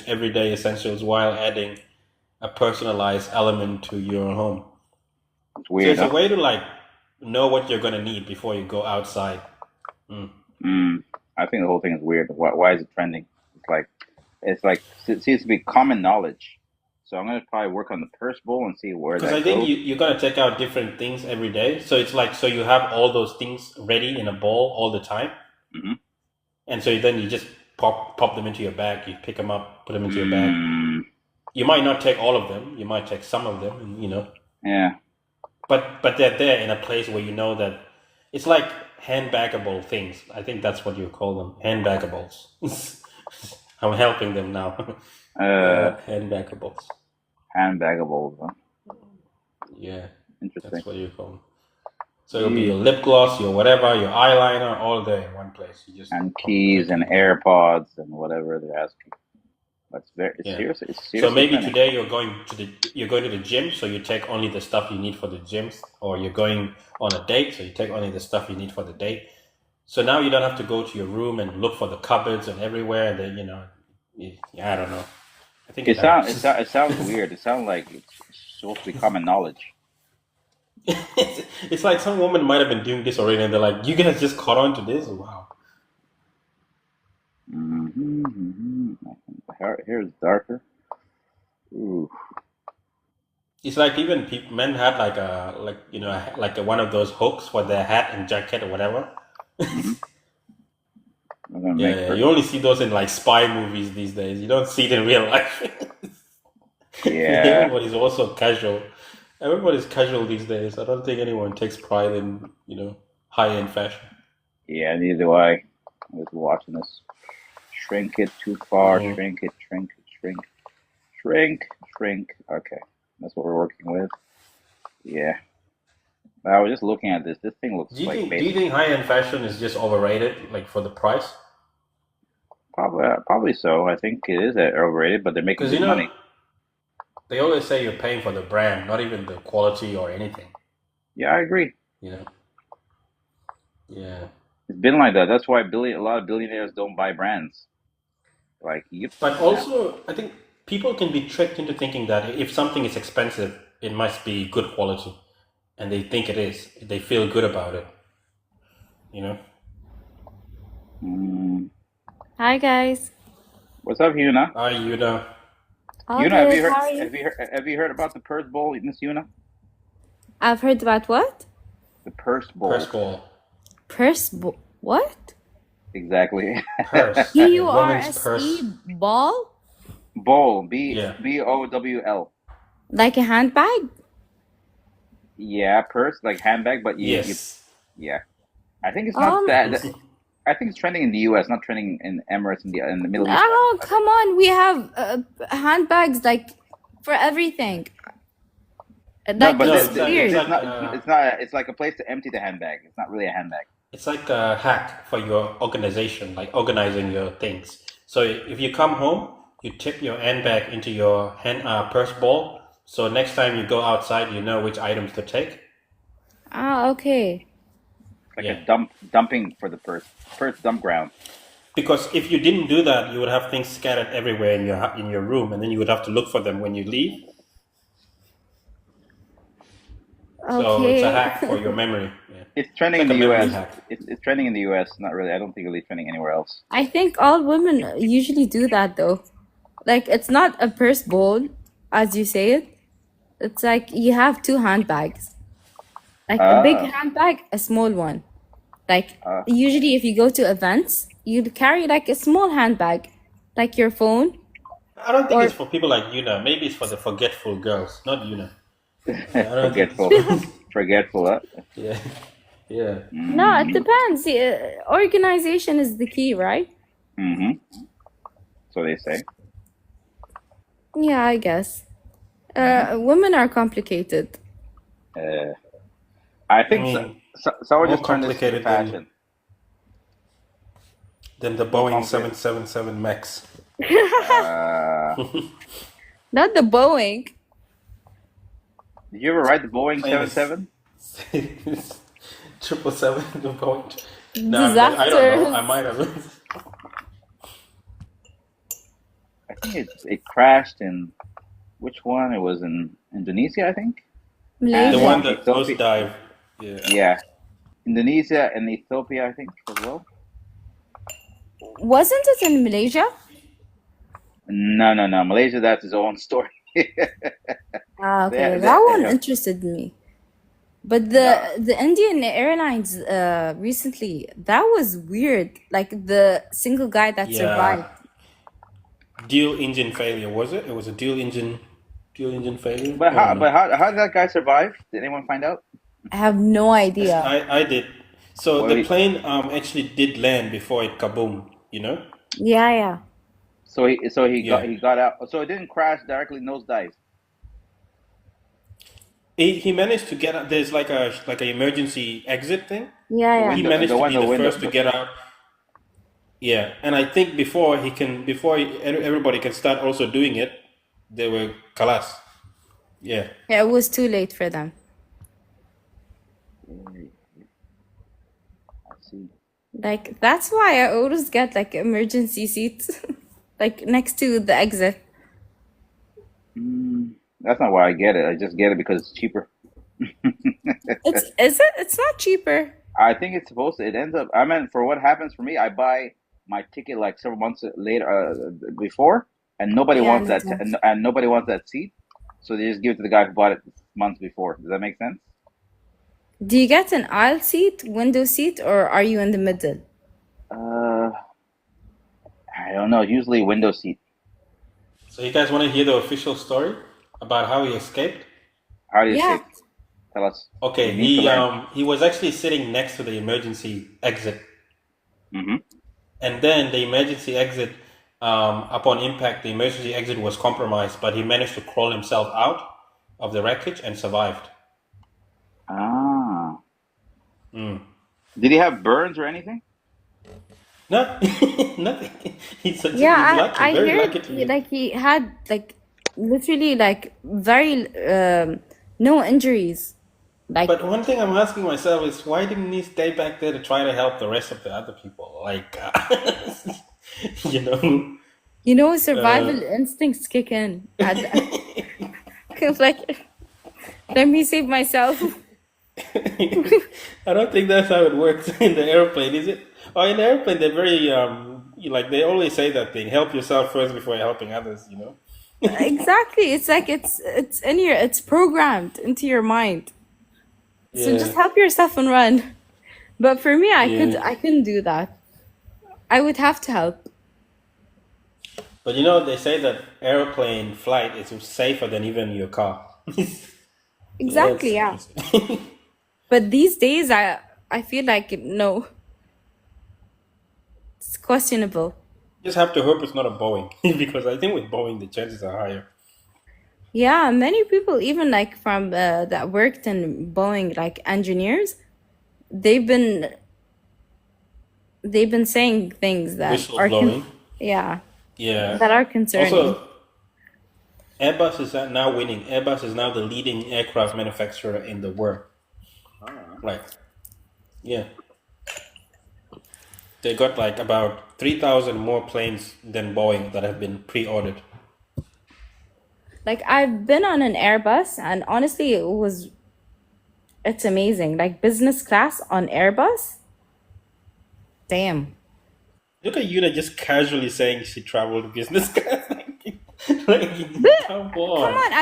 everyday essentials while adding a personalized element to your home. It's So weird, it's a huh? way to like know what you're gonna need before you go outside. Mm. Mm. I think the whole thing is weird. Why is it trending? It's like it seems to be common knowledge. So I'm gonna probably work on the purse bowl and see where Because that I think goes. you gotta take out different things every day. So it's like so you have all those things ready in a bowl all the time, Hmm. and so then you just pop them into your bag. You pick them up, put them into your bag. Mm. You might not take all of them. You might take some of them, and Yeah. but they're there in a place where you know that it's like handbagable things. I think that's what you call them, handbagables. I'm helping them now. Uh, Handbagables. Handbagables, huh? Yeah, Interesting. that's what you call them. So it'll be Jeez. your lip gloss, your whatever, your eyeliner, all there in one place. You just And keys click and it in. AirPods and whatever they're asking. That's very. It's Yeah. serious. It's So seriously maybe trending. today you're going to the gym, so you take only the stuff you need for the gyms, or you're going on a date, so you take only the stuff you need for the date. So now you don't have to go to your room and look for the cupboards and everywhere. And then I don't know. I think it It sounds. It, helps. sou- it sounds weird. It sounds like it's supposed to be common knowledge. It's like some woman might have been doing this already, and they're like, "You guys just caught on to this? Wow!" Mm-hmm. Hair is darker. Ooh. It's like even men had like a one of those hooks for their hat and jacket or whatever. Mm-hmm. I'm gonna Yeah, make yeah. her. You only see those in like spy movies these days. You don't see it in real life. Yeah. Everybody's also casual. Everybody's casual these days. I don't think anyone takes pride in high end fashion. Yeah. Neither do I. I was watching this. Shrink it too far. Mm. Shrink it. Shrink it. Shrink. Shrink. Shrink. Okay. That's what we're working with. Yeah. I was just looking at this. This thing looks like Do you basic. think high end fashion is just overrated, like for the price? Probably so. I think it is overrated, but they're making Because good money. they always say you're paying for the brand, not even the quality or anything. Yeah, I agree. You know? Yeah. It's been like that. That's why a lot of billionaires don't buy brands. Like, yep, But yeah, also, I think people can be tricked into thinking that if something is expensive, it must be good quality, and they think it is. They feel good about it. You know. mm, Hi guys. what's up, Yuna? You know. All Yuna, have good. you heard? How are you? Have you heard about the purse bowl, Miss Yuna? I've heard about what? The purse Purse bowl, ball. What? exactly. Purse. A woman's Purse purse. ball? Bowl, Yeah. Bowl. Like a handbag? Yeah, purse like handbag, but you Yes. yeah. I think it's not Um, that. I think it's trending in the U.S., not trending in Emirates in the Middle East. oh, I come think. on. We have handbags like for everything. No, Like but No, it's it's like it's weird. like it's like a place to empty the handbag. It's not really a handbag. it's like a hack for your organization, like organizing your things. So if you come home, you tip your handbag into your purse ball. So next time you go outside, you know which items to take. Ah, okay. Like a Yeah. dumping for the purse dump ground. Because if you didn't do that, you would have things scattered everywhere in your room, and then you would have to look for them when you leave. So it's a Okay. hack for your memory. Yeah, It's it's trending in like a the memory U.S. hack. It's trending in the U.S. Not really. I don't think it's trending anywhere else. I think all women usually do that though. Like it's not a purse bowl, as you say it. It's like you have two handbags. Like a big Ah, handbag, a small one. Like ah. usually if you go to events, you'd carry like a small handbag, like your phone I don't think or it's for people like Yuna. Maybe it's for the forgetful girls, not Yuna. Yeah, I don't think it's Forgetful, for. forgetful. Huh? Yeah, yeah. no, it Mm-hmm. depends. Organization is the key, right? Mm-hmm. So they say. Yeah, I guess. Mm-hmm. Women are complicated. Uh, I I think mean, someone more just turned this into complicated fashion. than the More Boeing complicated. 777 Max. Uh, Not the Boeing. did you ever ride the Boeing Plane is 77? 777. The Boeing. No, I don't know. I Disasters. might have. think it crashed in which one? It was in Indonesia, I think, The and one Malaysia. that nose Ethiopia. dive. Yeah. Yeah, Indonesia and Ethiopia, I think, as well. Wasn't it in Malaysia? No, no, no. Malaysia, that's his own story. Ah, okay. They, That one they, interested me. But no, the Indian Airlines recently, that was weird. Like the single guy that Yeah. survived. Dual engine failure, was it? It was a dual engine failure? I don't know. but how did that guy survive? Did anyone find out? I have no Yes, idea. I did. So Well, the plane actually did land before it kaboom, you know? Yeah, yeah. he Yeah. got out. So it didn't crash directly nosedive. He managed to get out. There's like a emergency exit thing. Yeah, The yeah. He window, managed the to one, be the the window. first to get out. Yeah, and I think everybody can start also doing it, they were kalas. Yeah. Yeah, it was too late for them. I see. Like that's why I always get like emergency seats, like next to the exit. That's not why I get it. I just get it because it's cheaper. Is it? It's not cheaper. I think it's supposed to. It ends up. I mean, for what happens for me, I buy my ticket like several months later, before, and nobody Yeah, wants makes that, sense. and nobody wants that seat, so they just give it to the guy who bought it months before. Does that make sense? Do you get an aisle seat, window seat, or are you in the middle? Uh, I don't know. Usually window seat. So you guys want to hear the official story about how he escaped? How do you Yeah. escape? Tell us. Okay, We need to learn. he was actually sitting next to the emergency exit, Mm-hmm. and then the emergency exit, upon impact, the emergency exit was compromised, but he managed to crawl himself out of the wreckage and survived. Ah. Mm. Did he have burns or anything? No, nothing. He's Yeah, lucky, I very heard lucky to be. like he had like literally like very no injuries. Like But one thing I'm asking myself is why didn't he stay back there to try to help the rest of the other people? Like, you know, you know, survival instincts kick in. Like, let me save myself. I don't think that's how it works in the airplane, is it? Or in the airplane, they're very like they always say that thing: help yourself first before helping others. You know? Exactly. It's like it's in your it's programmed into your mind. So just Yeah, help yourself and run. But for me, yeah. I couldn't do that. I would have to help. But you know, they say that airplane flight is safer than even your car. So Exactly, that's yeah. interesting. But these days, I feel like no, it's questionable. Just have to hope it's not a Boeing because I think with Boeing the chances are higher. Yeah, many people, even like from that worked in Boeing, like engineers, they've been they've been saying things that Whistles are blowing. yeah, Yeah. that are concerning. Also, Airbus is now winning. Airbus is now the leading aircraft manufacturer in the world. Like, yeah, they got like about 3,000 more planes than Boeing that have been pre-ordered. Like I've been on an Airbus, and honestly, it's amazing. Like business class on Airbus, damn. Look at Yuna just casually saying she traveled business class. Like, come Come on. on,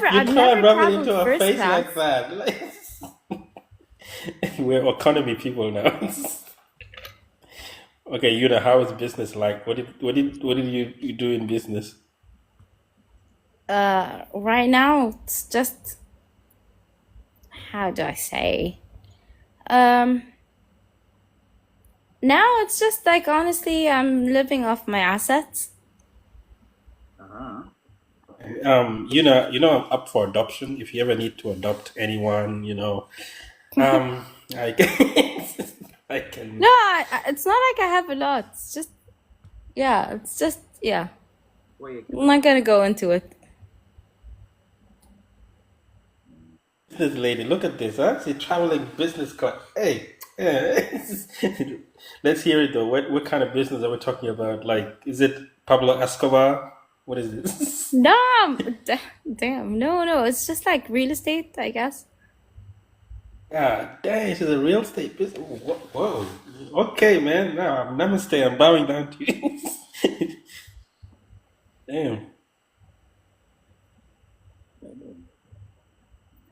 You I've can't never rub it traveled into our first face class. like that. Like, we're economy people now. Okay, Yuna, how is business like? What did you do in business? Right now, it's just how do I say? Um, Now it's just like honestly, I'm living off my assets. I'm up for adoption. If you ever need to adopt anyone, I can, I can. No, it's not like I have a lot. It's just yeah. I'm not gonna go into it. This lady, look at this, huh? She's traveling business class. Hey, yeah. Let's hear it though. What kind of business are we talking about? Like, is it Pablo Escobar? What is this? Damn, no, it's just like real estate, I guess. Ah, dang, she's a real estate business. Whoa. Okay, man. Nah, namaste. I'm bowing down to you. Damn.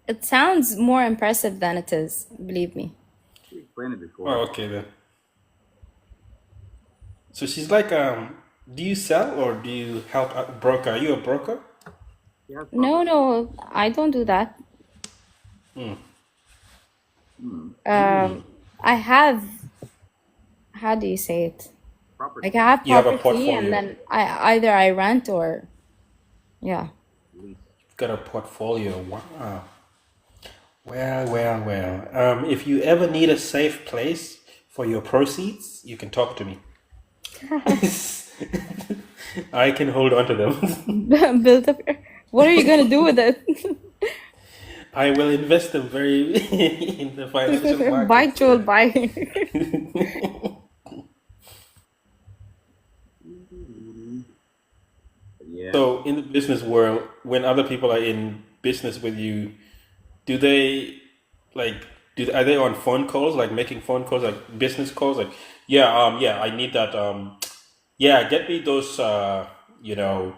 It sounds more impressive than it is, believe me. We explained it Oh, before. okay then. So she's like, do you sell or do you help out broker? Are you a broker? She has No, property. no, I don't do that. Hmm. I have, how do you say it? Property. Like I have You have a property and portfolio. then I rent or yeah. Lease. You've got a portfolio. Wow. Well. If you ever need a safe place for your proceeds, you can talk to me. I can hold on to them. Build up. What are you gonna do with it? I will invest them very in the financial Buy markets. Joel, buy. Yeah. So in the business world, when other people are in business with you, do they like are they on phone calls, like making phone calls, like business calls, like yeah, I need that yeah, get me those you know,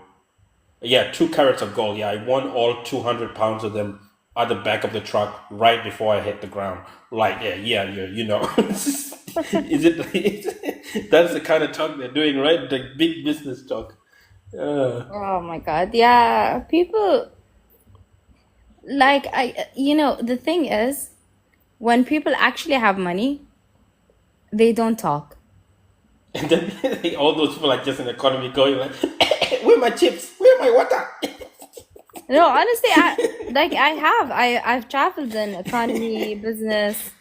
yeah, 2 carats of gold. Yeah, I want all 200 pounds of them at the back of the truck right before I hit the ground. Like, you know. Is it that's the kind of talk they're doing, right? The big business talk. Oh my God. Yeah, people like the thing is when people actually have money, they don't talk. And then all those people are just in the economy going like, where my chips? Where my water? No, honestly, I've traveled in economy, business,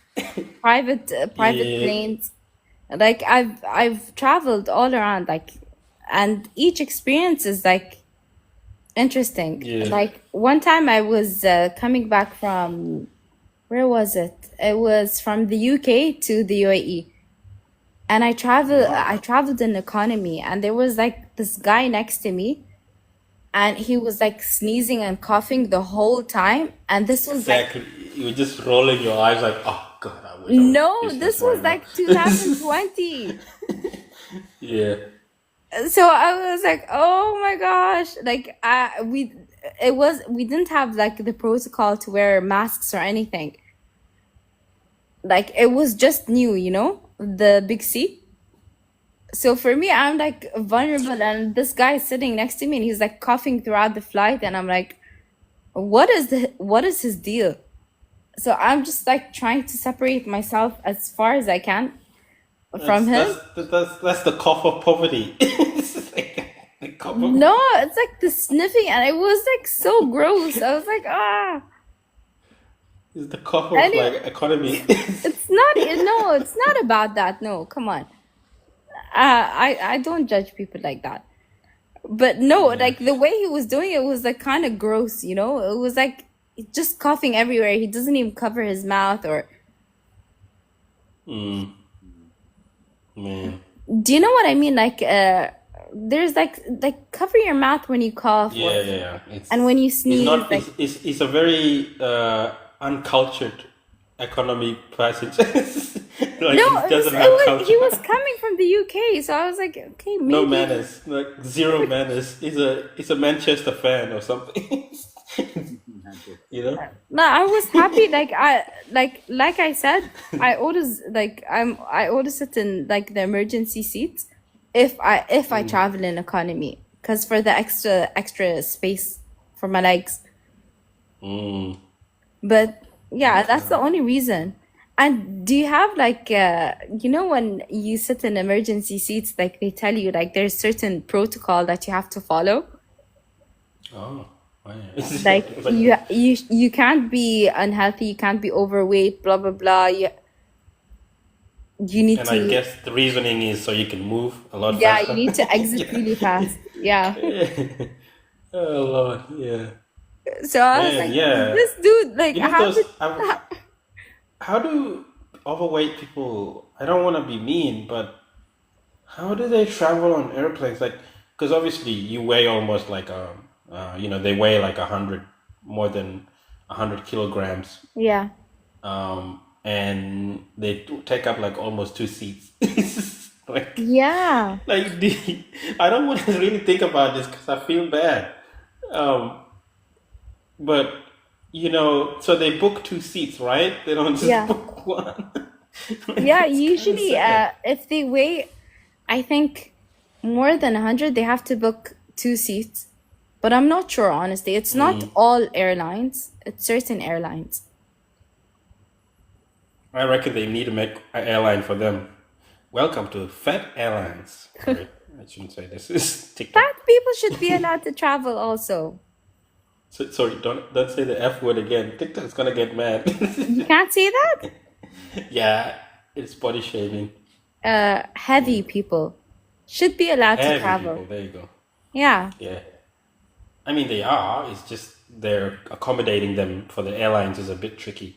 private Yeah, planes. Like I've traveled all around, like, and each experience is like interesting. yeah. Like one time I was coming back from, where was it? It was from the UK to the UAE. And I Wow. traveled in economy and there was like this guy next to me and he was like sneezing and coughing the whole time. And this was like, Exactly. You were just rolling your eyes like, oh God, I wish I was in no, business this was right now. like 2020. Yeah. So I was like, oh my gosh, like we didn't have like the protocol to wear masks or anything. Like it was just new, the big C. So for me, I'm like vulnerable, and this guy is sitting next to me, and he's like coughing throughout the flight, and I'm like, what is his deal? So I'm just like trying to separate myself as far as I can from That's him. that's the cough of poverty. It's like the cough of No, it's like the sniffing, and it was like so gross. I was like, ah. it's the cough of Anyway, like economy. it's not. No, it's not about that. No, come on. I don't judge people like that. But no, Yeah. like the way he was doing it was like kind of gross. It was like just coughing everywhere. He doesn't even cover his mouth or. Mm, man. Do you know what I mean? Like, there's like cover your mouth when you cough Yeah. and when you It's sneeze. not. Like, It's a very uncultured economy passage. Like no, he doesn't have he culture. was coming from the UK, so I was like, okay, No maybe. manners. Like zero manners. He's a Manchester fan or something. You know. No, I was happy. Like I said, I always I always sit in like the emergency seats if I travel in economy, because for the extra space for my legs. Mm. But yeah, that's the only reason. And do you have like when you sit in emergency seats, like they tell you like there's certain protocol that you have to follow? Oh. Wow. Like It's like, you can't be unhealthy, you can't be overweight, blah blah blah. You need and I to, guess the reasoning is so you can move a lot yeah, you faster. need to exit really fast. Yeah. Oh Lord, yeah. So I was Man, like, yeah. this dude, like You know how those. did How do overweight people? I don't want to be mean, but how do they travel on airplanes? Like, because obviously you weigh almost like they weigh like 100, more than 100 kilograms, Yeah. and they take up like almost 2 seats. like Yeah. like I don't want to really think about this because I feel bad. Um, but so they book 2 seats, right? They don't just Yeah. book one. Yeah. It's kind of Usually, sad. if they weigh, I think more than 100, they have to book 2 seats. But I'm not sure, honestly. It's not all airlines. It's certain airlines. I reckon they need to make an airline for them. Welcome to Fat Airlines. Sorry, I shouldn't say this. Is TikTok. Fat people should be allowed to travel also. Sorry, don't say the F word again. TikTok's gonna get mad. You can't say that? Yeah, it's body shaming. Heavy people should be allowed to Heavy travel. people. There you go. Yeah. Yeah. I mean, they are. It's just they're accommodating them for the airlines is a bit tricky.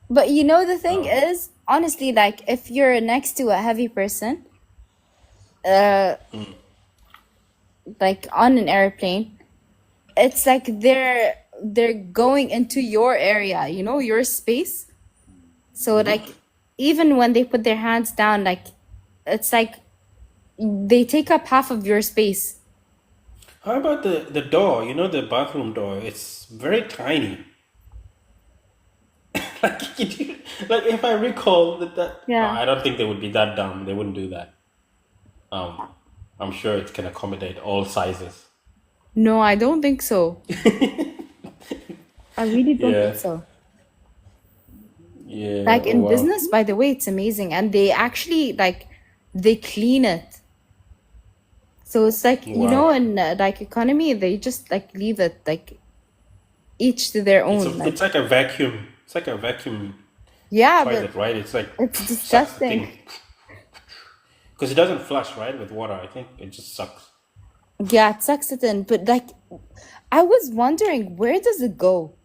But the thing is, honestly, like if you're next to a heavy person, uh, like on an airplane, it's like they're going into your area, your space. So like even when they put their hands down, like it's like they take up half of your space. How about the door? The bathroom door. It's very tiny. like, like if I recall that Yeah. I don't think they would be that dumb. They wouldn't do that. I'm sure it can accommodate all sizes. No, I don't think so. I really don't Yeah. think so. Yeah. Like Oh in wow. business, by the way, it's amazing. And they actually they clean it. So it's like, Wow. in like economy, they just like leave it like each to their It's own. Like, it's like a vacuum. It's like a vacuum yeah, but toilet, right? It's like it's sucks the disgusting. thing because it doesn't flush, right, with water. I think it just sucks. Yeah, it sucks it in. But like, I was wondering, where does it go?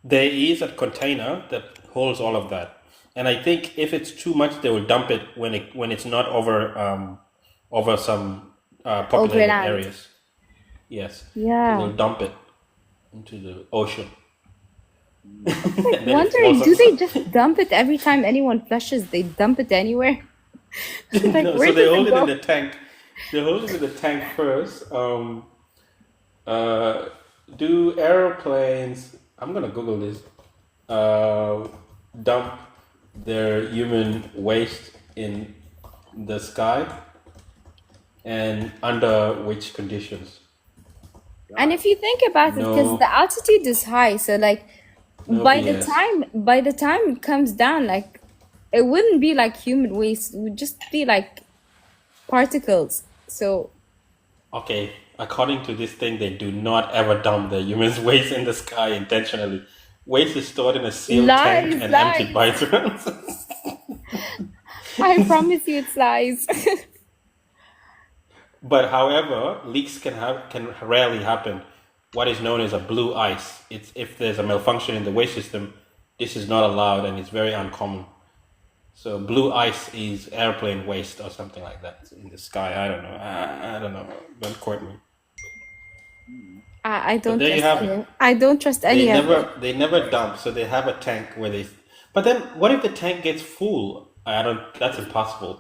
There is a container that holds all of that, and I think if it's too much, they will dump it when it's not over some populated Overland. areas. Yes, so Yeah. they'll dump it into the ocean, Like and then it wondering, floats do they outside. just dump it every time anyone flushes? They dump it anywhere? Like, No, where so they does hold it it in go? the tank. They hold it in the tank first. Uh, do airplanes? I'm gonna Google this. Dump their human waste in the sky, and under which conditions? And if you think about it, because No, the altitude is high, so like no by the BS. time it comes down, like it wouldn't be like human waste, it would just be like particles. So Okay, according to this thing, they do not ever dump the human's waste in the sky intentionally. Waste is stored in a sealed tank lies, and emptied by lies. drones. I promise you it's lies. But however, leaks can rarely happen. What is known as a blue ice. It's if there's a malfunction in the waste system, this is not allowed and it's very uncommon. So blue ice is airplane waste or something like that in the sky. I don't know. I don't know. Don't quote me. I But don't there you trust have it. any. I don't trust They any of it. never dump. So they have a tank where they. But then what if the tank gets full? I don't. That's impossible.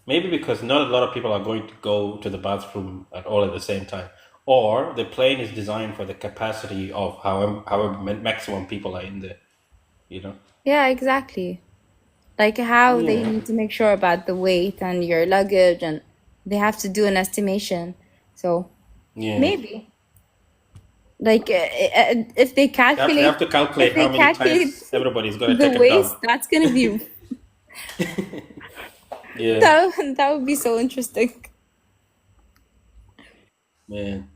Maybe because not a lot of people are going to go to the bathroom at all at the same time, or the plane is designed for the capacity of however maximum people are in there. You know. Yeah, exactly. Like how they Yeah. need to make sure about the weight and your luggage, and they have to do an estimation. So Yeah. maybe like if they They have calculate to calculate if they how many calculate times everybody's gonna the take a waste, dump. that's gonna be Yeah. that would be so interesting. Man.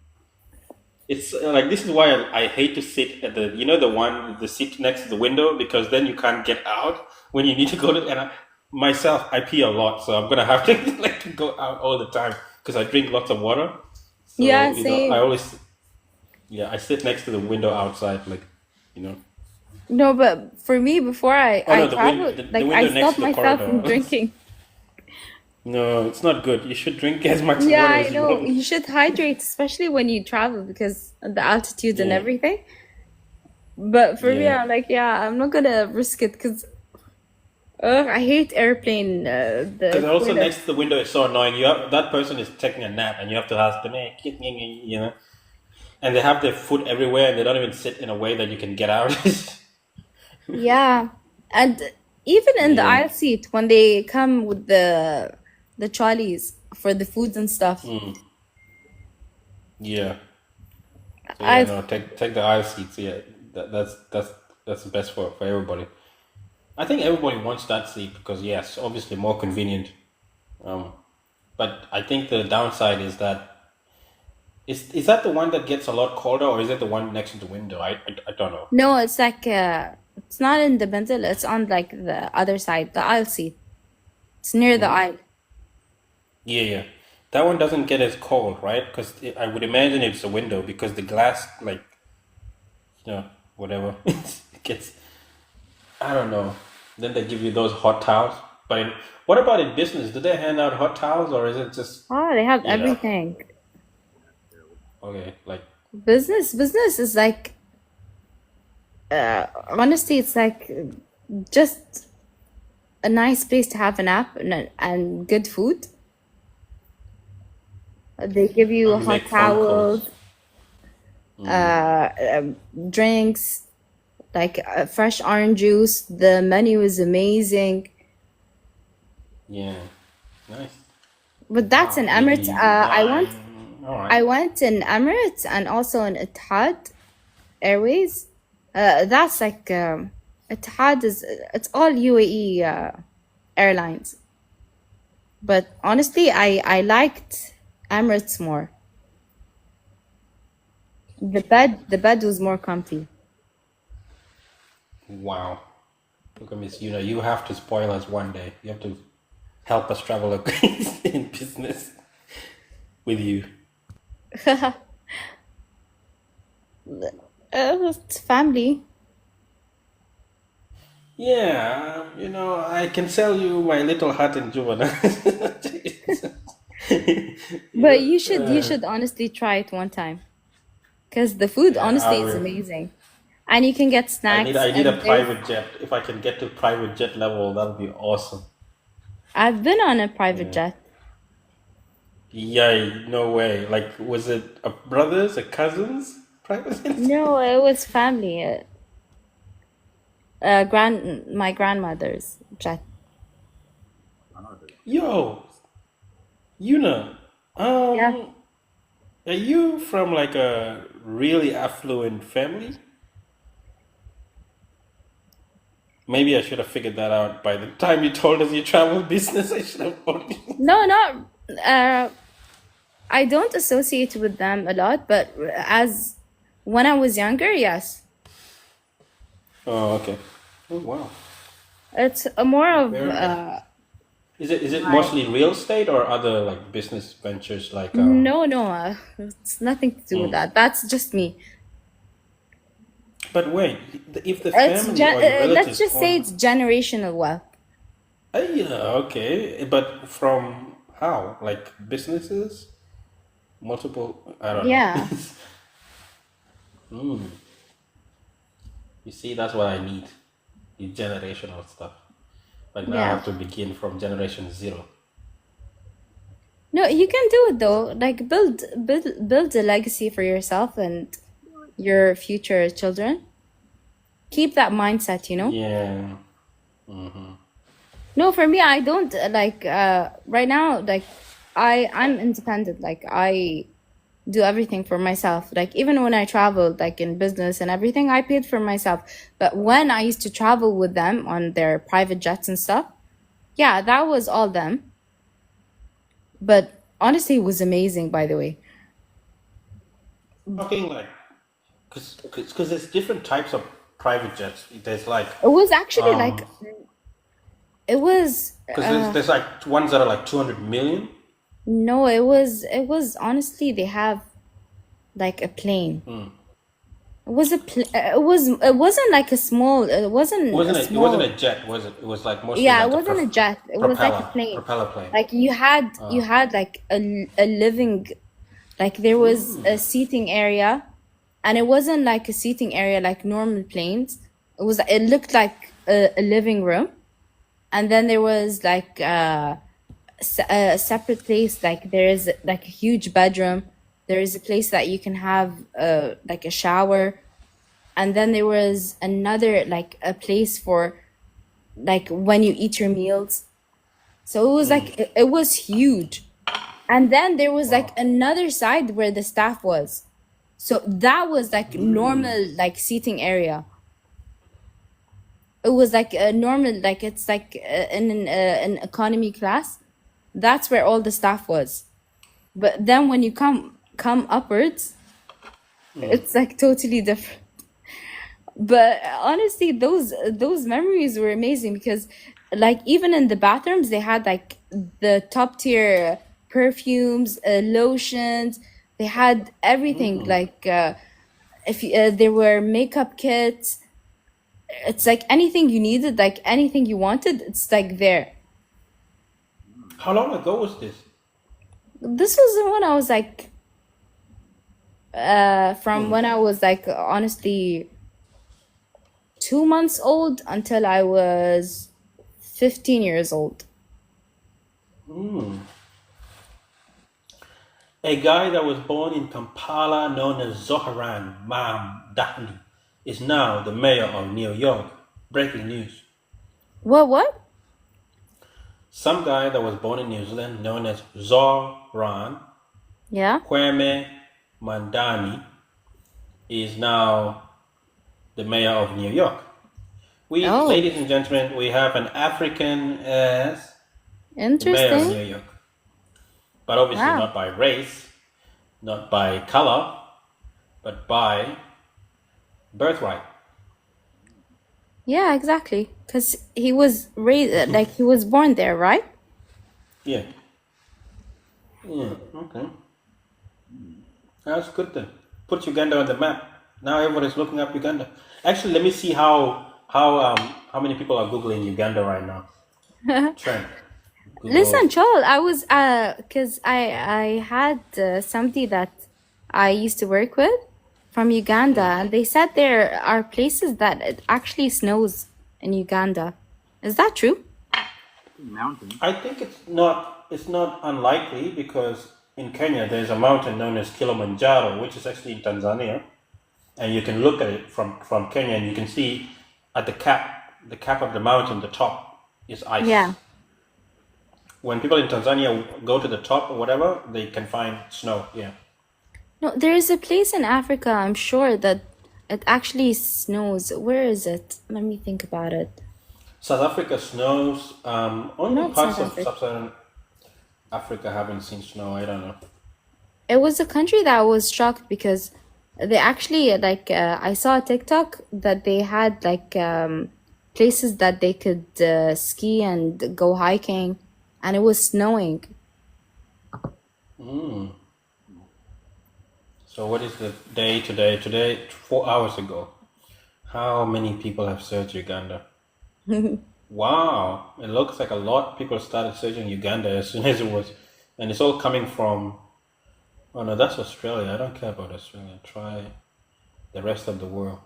It's like this is why I hate to sit at the seat next to the window because then you can't get out when you need to go to and myself I pee a lot so I'm gonna have to like go out all the time because I drink lots of water. So Yeah, I same. always I sit next to the window outside like you know. No, but for me, before Oh I no, travel, the like I window next stop to the myself from corridor. drinking. No, it's not good. You should drink as much Yeah, water I as you know. want. You should hydrate, especially when you travel because of the altitude and Yeah, everything. But for me, yeah. I'm like, yeah, I'm not gonna risk it because I hate airplane. Because The also point of next to the window is so annoying. You have that person is taking a nap, and you have to ask them, hey, you know, and they have their foot everywhere, and they don't even sit in a way that you can get out. yeah, and even in the Yeah, aisle seat when they come with the trolleys for the foods and stuff. yeah. So yeah, I no, take the aisle seats. Yeah, that's the best for everybody. I think everybody wants that seat because yes, obviously more convenient. Um, but I think the downside is that is that the one that gets a lot colder, or is it the one next to the window? I don't know. No, it's like it's not in the middle. It's on like the other side, the aisle seat. It's near the aisle. Yeah, yeah. That one doesn't get as cold, right? Because I would imagine it's a window because the glass, like, whatever, it gets, I don't know. Then they give you those hot towels. But what about in business? Do they hand out hot towels or is it just, Oh, they have you know, everything. okay, like, Business is like honestly, it's like just a nice place to have a nap and good food. They give you you hot make phone calls? towels, uh, drinks, like fresh orange juice. The menu is amazing. Yeah, nice. But that's in Wow, Emirates. maybe all right. I went in Emirates and also in Etihad Airways. That's like Etihad is it's all UAE airlines. But honestly, I liked Emirates more. The bed was more comfy. Wow. Look at Miss, you have to spoil us one day. You have to help us travel in business with you. It's family. Yeah, I can sell you my little hut in Juvana. But Yeah, you should honestly try it one time because the food yeah, I honestly is will. amazing, and you can get I need snacks. I need a And there's private jet. If I can get to private jet level, that'll be awesome. I've been on a private Yeah. jet. Yay, no way. Like, was it a brothers, a cousins private jet? No, it was family. My grandmother's jet. Yo, Yuna, Yeah. are you from like a really affluent family? Maybe I should have figured that out by the time you told us you travel business. I should have already. No, not. I don't associate with them a lot, but as when I was younger, yes, Oh, okay. Oh, wow. it's a more of Very nice. Is it my. mostly real estate or other like business ventures like No, no, it's nothing to do with mm. that. That's just me. But wait, if the family or your Let's relatives just say own, it's generational wealth. yeah, okay, but from how? Like businesses, multiple? I don't know. Yeah, Mm. You see, that's what I need. The generational stuff. Like now I yeah. have to begin from generation zero. No, you can do it though. Like build a legacy for yourself and your future children. Keep that mindset, you know? Yeah. Mm-hmm. No, for me, I don't like right now, like I'm independent. Like I do everything for myself. Like even when I traveled, like in business and everything, I paid for myself. But when I used to travel with them on their private jets and stuff, yeah, that was all them. But honestly, it was amazing, by the way. Talking like, because there's different types of private jets. There's like, It was actually like um, it was because there's like ones that are like 200 million. no, it was honestly they have like a plane. It was it wasn't like a small, it wasn't a It wasn't small. a jet, was it? It was like mostly Yeah, it like a wasn't a jet. It was like a plane. propeller plane. Like you had like a living, like there was a seating area, and it wasn't like a seating area like normal planes. It looked like a living room, and then there was like a separate place. Like there is like a huge bedroom. There is a place that you can have like a shower, and then there was another like a place for like when you eat your meals. So it was like it was huge. And then there was like another side where the staff was. So that was like normal like seating area. It was like a normal, like it's like in an economy class. That's where all the staff was. But then when you come upwards, it's like totally different. But honestly, those memories were amazing because like even in the bathrooms they had like the top tier perfumes, lotions. They had everything like if there were makeup kits. It's like anything you needed, like anything you wanted, it's like there. How long ago was this? This was when I was like from when I was like honestly 2 months old until I was 15 years old. A guy that was born in Kampala, known as Zohran Mamdani, is now the mayor of New York. Breaking news. What? Some guy that was born in New Zealand, known as Zohran Yeah. Kwame Mandani, is now the mayor of New York. Oh, Ladies and gentlemen, we have an African as the mayor of interesting. New York. But obviously Wow. not by race, not by color, but by birthright. Yeah, exactly. Because he was raised, like he was born there, right? Yeah. Yeah. Okay. That's good then. Put Uganda on the map. Now everybody's looking up Uganda. Actually, let me see how many people are googling Uganda right now. Trend. Listen, Google. Joel, I was because I had somebody that I used to work with from Uganda, and they said there are places that it actually snows in Uganda. Is that true? Mountain. I think it's not unlikely because in Kenya there's a mountain known as Kilimanjaro, which is actually in Tanzania, and you can look at it from Kenya and you can see at the cap of the mountain, the top is ice. Yeah. When people in Tanzania go to the top or whatever, they can find snow. Yeah. No, there is a place in Africa, I'm sure, that it actually snows. Where is it? Let me think about it. South Africa snows. Only Not parts South of Africa. sub-Saharan Africa haven't seen snow. I don't know. It was a country that I was shocked because they actually like I saw a TikTok that they had like places that they could ski and go hiking, and it was snowing. So what is the day today? Today, 4 hours ago. How many people have searched Uganda? Wow, it looks like a lot of people started searching Uganda as soon as it was, and it's all coming from. Oh no, that's Australia. I don't care about Australia. Try the rest of the world.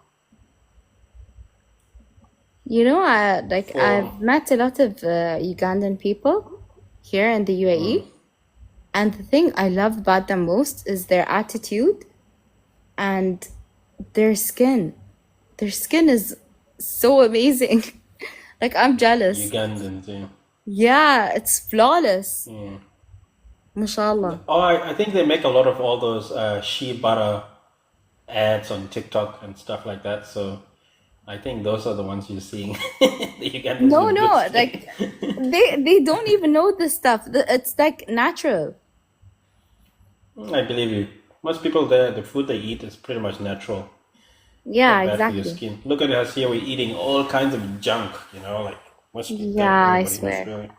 You know, like For I've met a lot of Ugandan people here in the UAE, and the thing I love about them most is their attitude and their skin. Their skin is so amazing. Like I'm jealous. Ugandans, yeah. Yeah, it's flawless. Yeah. Mashallah. Oh, I think they make a lot of all those shea butter ads on TikTok and stuff like that. So I think those are the ones you're seeing. The Ugandans No, with no, good skin. like they don't even know this stuff. It's like natural. I believe you. Most people there, the food they eat is pretty much natural. Yeah, Not bad for your exactly. skin. Look at us here. We're eating all kinds of junk. Like most Yeah, I everybody in swear. Australia.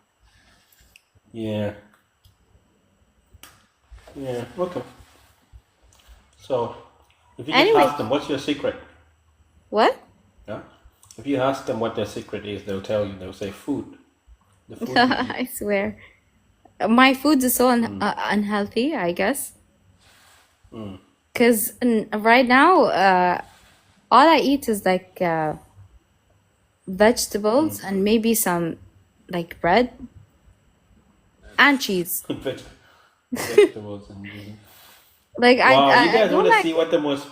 Yeah. Yeah. Okay. So If you just Anyway, ask them, what's your secret? what? Yeah. If you ask them what their secret is, they'll tell you. They'll say food. The food you eat. I swear. My food is so Mm, unhealthy, I guess. mm, Because right now, all I eat is like vegetables mm. and maybe some like bread and cheese. Vegetables and Like wow, you I guys want don't to like. see what the most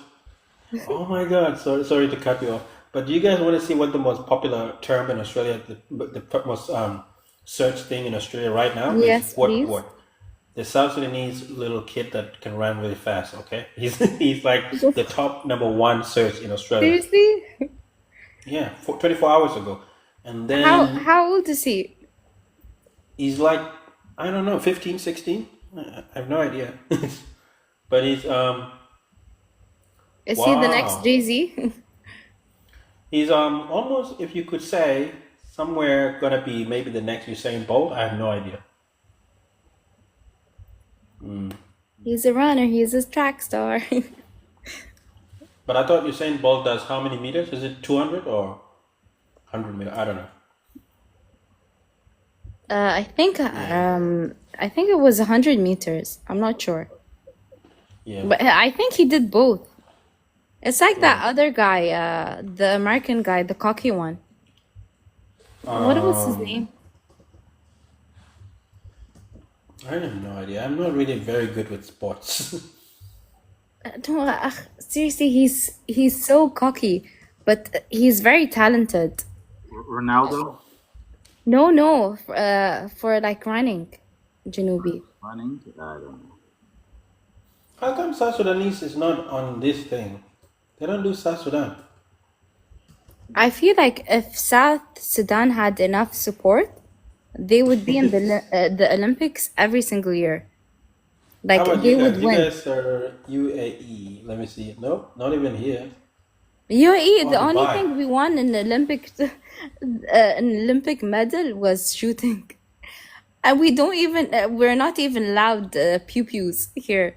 oh my god, sorry to cut you off. But do you guys want to see what the most popular term in Australia, the most search thing in Australia right now is Yes, please. what? The South Sudanese little kid that can run really fast, okay? He's like the top number one search in Australia. Seriously? Yeah, 24 hours ago. And then How old is he? he's like, I don't know, 15, 16? I have no idea. But he's Is he the next wow. Jay-Z? He's almost, if you could say, somewhere gonna be maybe the next Usain Bolt. I have no idea. Mm. He's a runner. He's a track star. But I thought Usain Bolt does how many meters? Is it 200 or 100 meters? I don't know. I think Yeah, I think it was 100 meters. I'm not sure, yeah, but I think he did both. It's like that yeah. other guy, the American guy, the cocky one. What was his Um, name? I have no idea. I'm not really very good with sports. Don't, seriously, he's so cocky, but he's very talented. Ronaldo No, for like running, Janubi. running. I don't know. How come South Sudanese is not on this thing? They don't do South Sudan. I feel like if South Sudan had enough support, they would be in the Olympics every single year. How Like about you they would guys? You win. guys are UAE. Let me see. No, not even here. UAE, Oh, the only Dubai. thing we won in the an Olympic medal was shooting, and we don't even we're not even allowed pew pews here.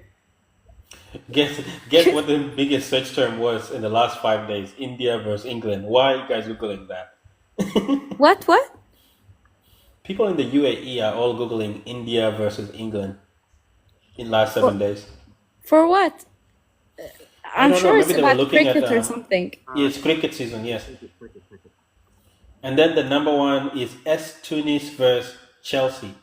Guess what the biggest search term was in the last 5 days? India versus England. Why are you guys googling that? What? People in the UAE are all googling India versus England in last For, 7 days. for what? I I'm don't know. sure it's Maybe they were about looking at cricket or something. it's cricket season. Yes, Cricket. and then the number one is S Tunis versus Chelsea.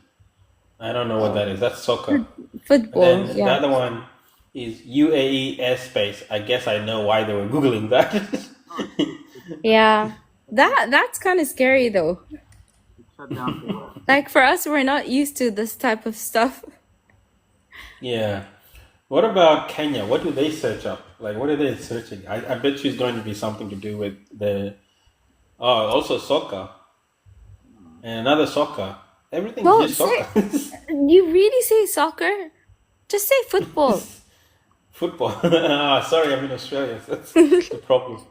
I don't know what that is. That's soccer. And Football, then the yeah. other one is UAE airspace. I guess I know why they were googling that. No, it's Yeah. That's kind of scary though. shut down for what? Like for us, we're not used to this type of stuff. Yeah. What about Kenya? What do they search up? Like, what are they searching? I bet you it's going to be something to do with the. Oh, also soccer. And another soccer. Everything's No, just soccer. you really say soccer? Just say football. Football. Sorry, I'm in Australia. So that's the problem.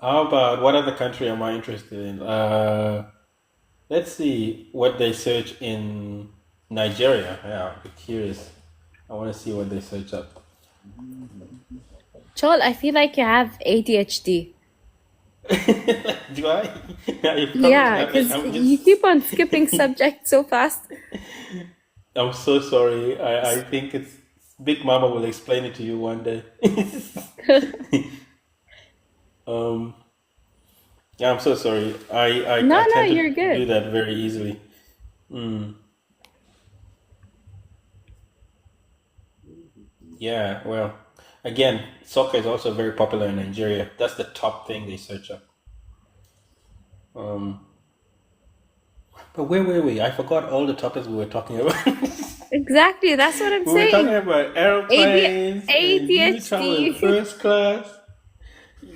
How about what other country am I interested in? Let's see what they search in Nigeria. Yeah, I'm curious. I want to see what they search up. Chol, I feel like you have ADHD. Do I? Yeah, you probably Yeah, have it. because you keep on skipping subjects so fast. I'm so sorry. I think it's Big Mama will explain it to you one day. um, yeah, I'm so sorry. I No, tend to you're do good. that very easily. Mm, yeah, well, again, soccer is also very popular in Nigeria. That's the top thing they search up. Um, but where were we? I forgot all the topics we were talking about. Exactly, that's what I'm We were talking saying. about AD, airplanes and you traveling ADHD.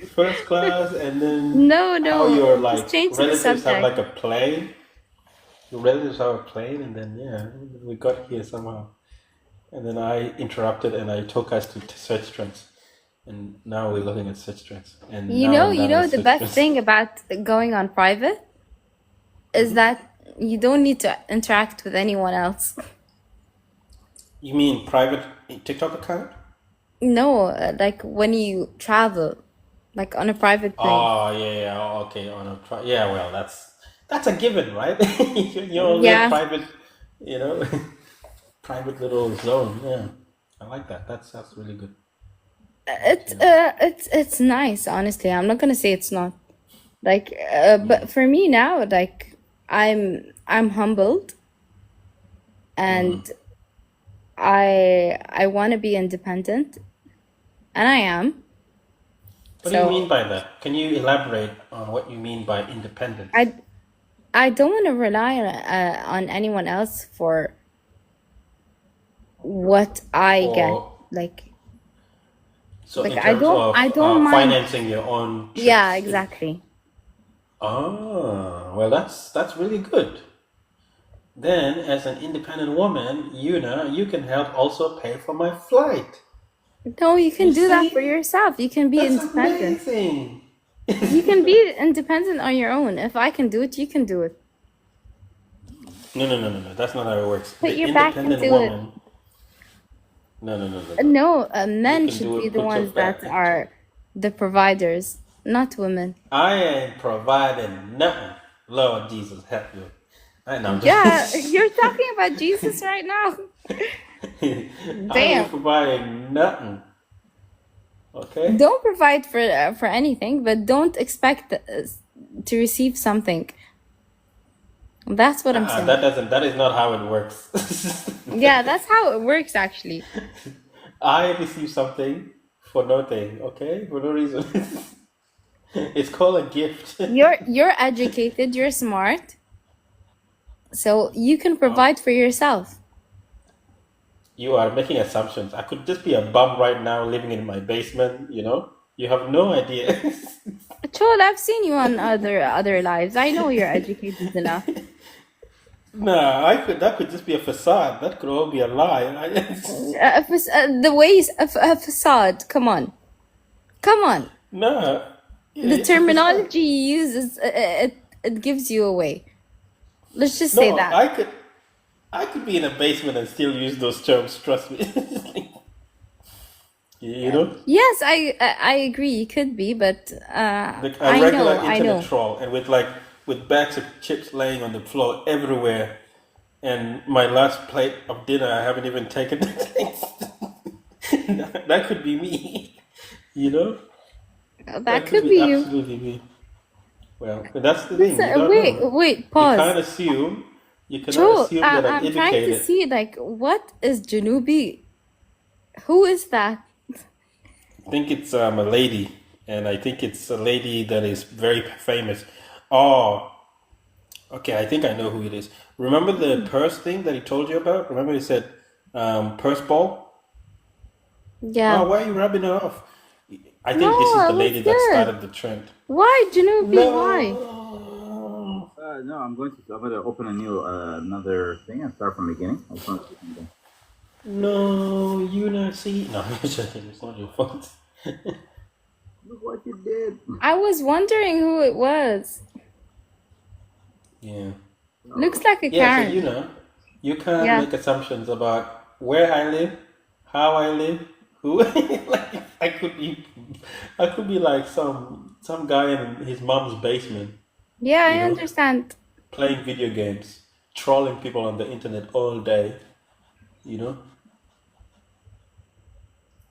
first class, and then No, how your just like change the relatives have subject. like a plane. Your relatives have a plane, and then yeah, we got here somehow. And then I interrupted and I took us to search trends, and now we're looking at search trends, and now I'm You done with know the search best trends. thing about going on private is that you don't need to interact with anyone else. You mean private TikTok account? No, like when you travel, like on a private plane. Oh yeah, yeah. Oh, okay, on a yeah. Well, that's a given, right? You're only a Yeah, private, you know, private little zone. Yeah, I like that. That's really good. Yeah. it's nice, honestly. I'm not gonna say it's not. Like, but for me now, like I'm humbled and I want to be independent, and I am. What do you So mean by that? Can you elaborate on what you mean by independence? I don't want to rely on anyone else for what I get. For Like so like in terms of I don't mind. financing your own Yeah, trips. exactly. Ah, well, that's really good. Then, as an independent woman, you can help also pay for my flight. No, you You can do that for see? yourself. You can be That's independent. amazing. You can be independent on your own. If I can do it, you can do it. No, no, no, no, no. That's not how it works. Put The your back independent into it. woman. No, no, no, no, no. No, You men can should do be it. the Put your ones that back into it. are the providers, not women. I ain't providing nothing. Lord Jesus, help you. I know. I'm Yeah, just. you're talking about Jesus right now. I ain't Damn. providing nothing. Okay. Don't provide for anything, but don't expect to receive something. That's what I'm saying. That doesn't. That is not how it works. Yeah, that's how it works actually. I receive something for nothing. Okay, for no reason. It's called a gift. You're educated, you're smart, so you can provide for yourself. You are making assumptions. I could just be a bum right now living in my basement, You have no idea. Chol, I've seen you on other lives. I know you're educated enough. Nah, that could just be a facade. That could all be a lie. The ways of a facade. Come on, come on. Nah. Yeah, The it's a facade. terminology you use is it gives you away. Let's just say No, that. I could be in a basement and still use those terms, trust me. You know? Yes, I agree. You could be, but Like a I regular know, I internet know. troll and with bags of chips laying on the floor everywhere and my last plate of dinner I haven't even taken the taste. That could be me. You know? That That could could be be you. absolutely me. Well, that's the thing, you Listen, don't know. wait, You pause. can't assume you cannot Joe, assume that I'm I'm trying to educated. see like what is Janubi? Who is that? I think it's a lady, and I think it's a lady that is very famous. Oh, okay, I think I know who it is. Remember the purse thing that he told you about? Remember he said purse ball? Yeah. Oh, why are you rubbing it off? I No, think this is the it was lady that good. started the trend. Why Janubi? Why? No, No, I'm going to open a new another thing and start from the beginning. I just want to see something. no, you not see. No, I'm joking. It's not your fault. Look what you did. I was wondering who it was. Yeah. Looks like a Yeah, so Karen. you can't Yeah. make assumptions about where I live, how I live, who like I could be like some guy in his mom's basement, Yeah, you I know, understand. playing video games, trolling people on the internet all day, you know,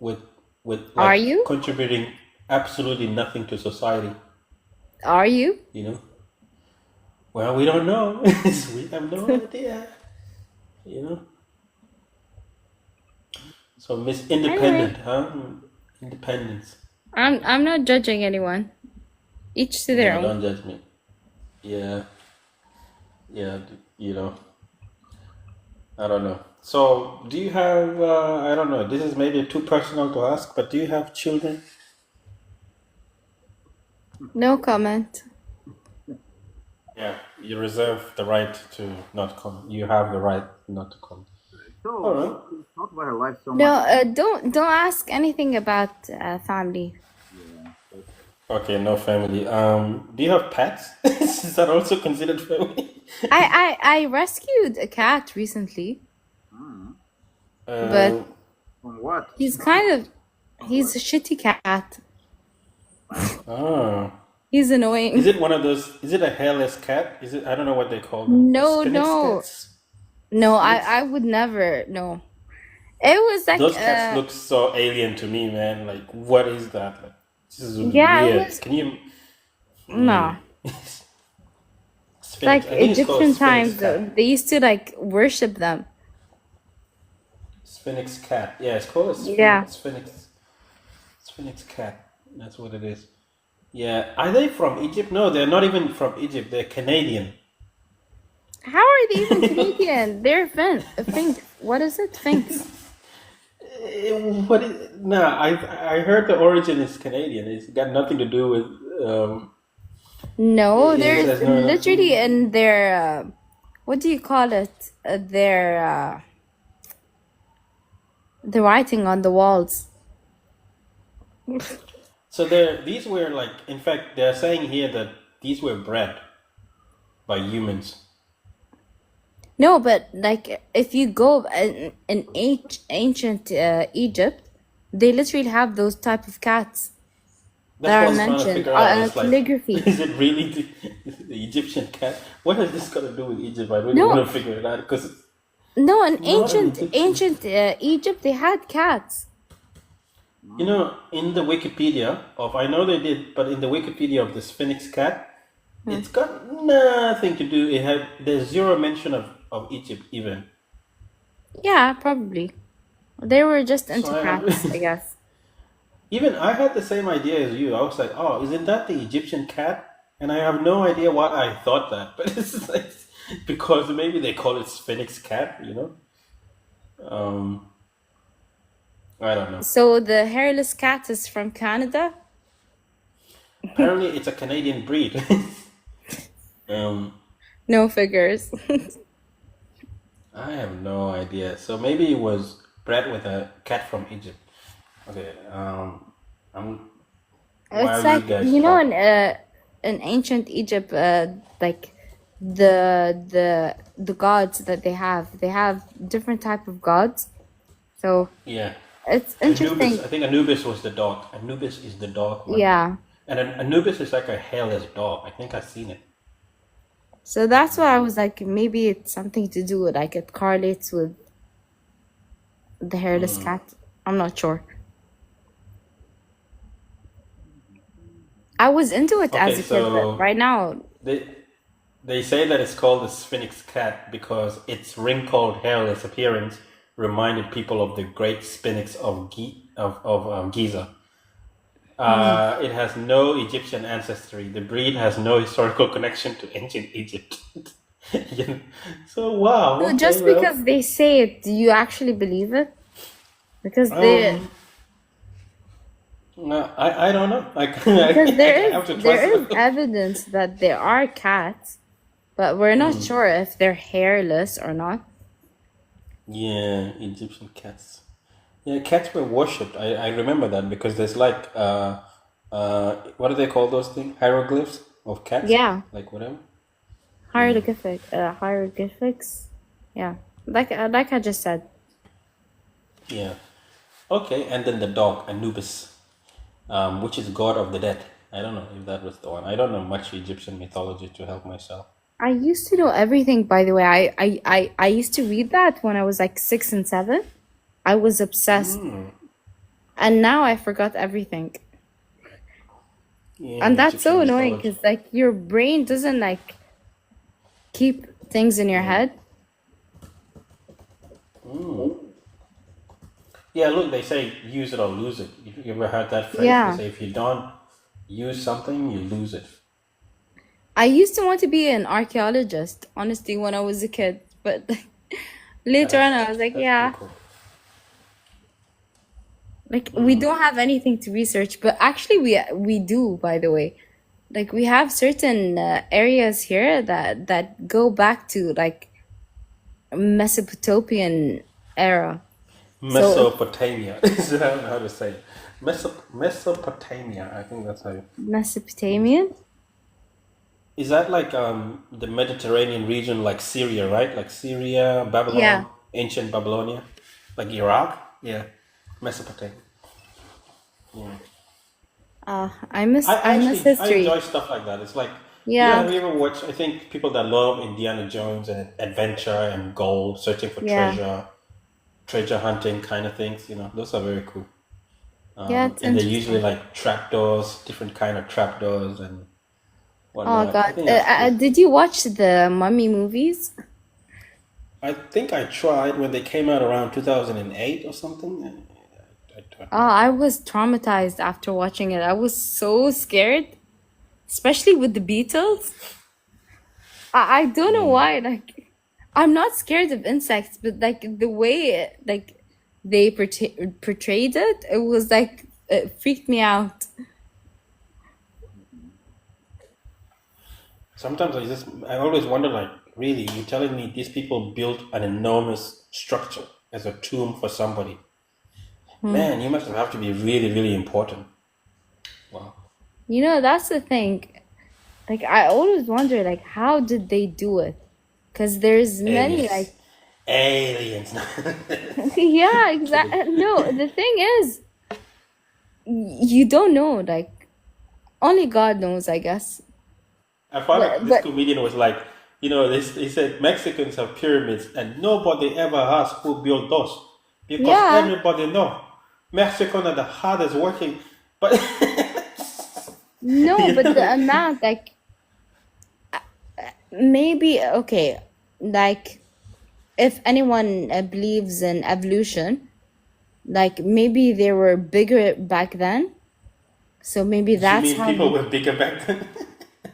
with with Are like you? contributing absolutely nothing to society, Are you? you know. Well, we don't know. We have no idea, you know. So Miss Anyway, Independent, huh? Independence. I'm not judging anyone. Each to their No, own. don't judge me. Yeah, yeah, I don't know. So, do you have, I don't know, this is maybe too personal to ask, but do you have children? No comment. Yeah, you reserve the right to not come. You have the right not to come. All right. So we talk about her life so No, much. don't ask anything about family. Yeah. Okay, no family. Do you have pets? Is that also considered family? I rescued a cat recently, Hmm. but Um, From what? he's kind of He's a shitty cat. Oh. He's Is annoying. it one of those? Is it a hairless cat? Is it? I don't know what they call them. No, Sphinx no, cats. no. Sphinx. I would never. No. It was like Those cats look so alien to me, man. Like, what is that? Like, this is yeah, it weird. was Can you? no. Sphinx. Like I think it's called Egyptian Sphinx times, cat. they used to like worship them. Sphinx cat. Yeah, it's called a Yeah. Sphinx. Sphinx cat. That's what it is. Yeah. Are they from Egypt? No, they're not even from Egypt. They're Canadian. How are they even Canadian? They're Finks. What is it? Finks. What is? No, I heard the origin is Canadian. It's got nothing to do with. No, It there's has no. literally in their what do you call it? The writing on the walls. So these were like, in fact, they're saying here that these were bred by humans. No, but like if you go in ancient Egypt, they literally have those type of cats That's that what are I'm trying to mentioned figure out. It's like, calligraphy. is it really the Egyptian cat? What has this got to do with Egypt? I really No, want to figure it out because it's no, in not an Egyptian. ancient Egypt, they had cats. You know, in the Wikipedia of, I know they did, but in the Wikipedia of the Sphinx cat, it's got nothing to do. There's zero mention of Egypt even. Yeah, probably. They were just So into cats, I guess. even I had the same idea as you. I was like, oh, isn't that the Egyptian cat? And I have no idea why I thought that, but it's like because maybe they call it Sphinx cat, you know? Um, I don't know. So the hairless cat is from Canada? Apparently, it's a Canadian breed. um, No figures. I have no idea. So maybe it was bred with a cat from Egypt. Okay. I'm. While It's you like guys you know talk, in ancient Egypt, like the gods that they have different type of gods. So yeah, it's Anubis. interesting. I think Anubis was the dog. Anubis is the dog one, Yeah. and Anubis is like a hairless dog. I think I've seen it. So that's why I was like, maybe it's something to do with like it correlates with the hairless cat. I'm not sure. I was into it as Okay, a kid, but so right now, they they say that it's called the Sphinx cat because its wrinkled, hairless appearance reminded people of the Great Sphinx of Giza. It has no Egyptian ancestry. The breed has no historical connection to ancient Egypt. Yeah. So wow. so Okay, just well, because they say it, do you actually believe it? Because um, no, I don't know. because I have to trust there is them. evidence that there are cats, but we're not sure if they're hairless or not. Yeah, Egyptian cats. Yeah, cats were worshipped. I remember that because there's like what do they call those things? Hieroglyphs of cats, Yeah, like whatever. Yeah. hieroglyphics. Yeah, like I just said. Yeah. Okay, and then the dog Anubis, which is god of the dead. I don't know if that was the one. I don't know much Egyptian mythology to help myself. I used to know everything, by the way. I used to read that when I was like 6 and 7. I was obsessed, and now I forgot everything. Yeah, And that's Egyptian so annoying mythology. because like your brain doesn't like keep things in your head. Yeah, look, they say use it or lose it. You ever heard that phrase? They Yeah. say if you don't use something, you lose it. I used to want to be an archaeologist, honestly, when I was a kid, but later on I was like, That's pretty yeah, cool. like we don't have anything to research, but actually we do, by the way. Like we have certain areas here that go back to like Mesopotamian era. So Mesopotamia is how to say it. Mesopotamia, I think that's how you. Mesopotamian? Is that like the Mediterranean region, like Syria, right? Like Syria, Yeah. Babylon, ancient Babylonia, like Iraq? Yeah, Mesopotamia. I miss I I enjoy history. stuff like that. It's like, Yeah, have you ever watched? I think people that love Indiana Jones and adventure and gold, searching for yeah, treasure hunting kind of things. Those are very cool. yeah. It's And they're usually interesting. like trapdoors, different kind of trapdoors and Oh whatnot. I God, think that's cool. did you watch the Mummy movies? I think I tried when they came out around 2008 or something. I don't Oh, know. I was traumatized after watching it. I was so scared, especially with the Beatles. I don't know why. Like, I'm not scared of insects, but like the way like they portrayed it, it was like it freaked me out. Sometimes I always wonder, like, really, you're telling me these people built an enormous structure as a tomb for somebody? Hmm. Man, you must have to be really, really important. Wow. You know, that's the thing. Like, I always wonder, like, how did they do it? Because there's many, Aliens. like, Aliens. yeah, Kidding. exactly. No, the thing is, you don't know. Like, only God knows, I guess. I found out this But comedian was like, he said Mexicans have pyramids and nobody ever asked who built those because yeah, everybody know Mexican are the hardest working, but no, you but know, the amount, like, maybe, okay, like, if anyone believes in evolution, like, maybe they were bigger back then. So maybe you that's mean how people they. were bigger back then?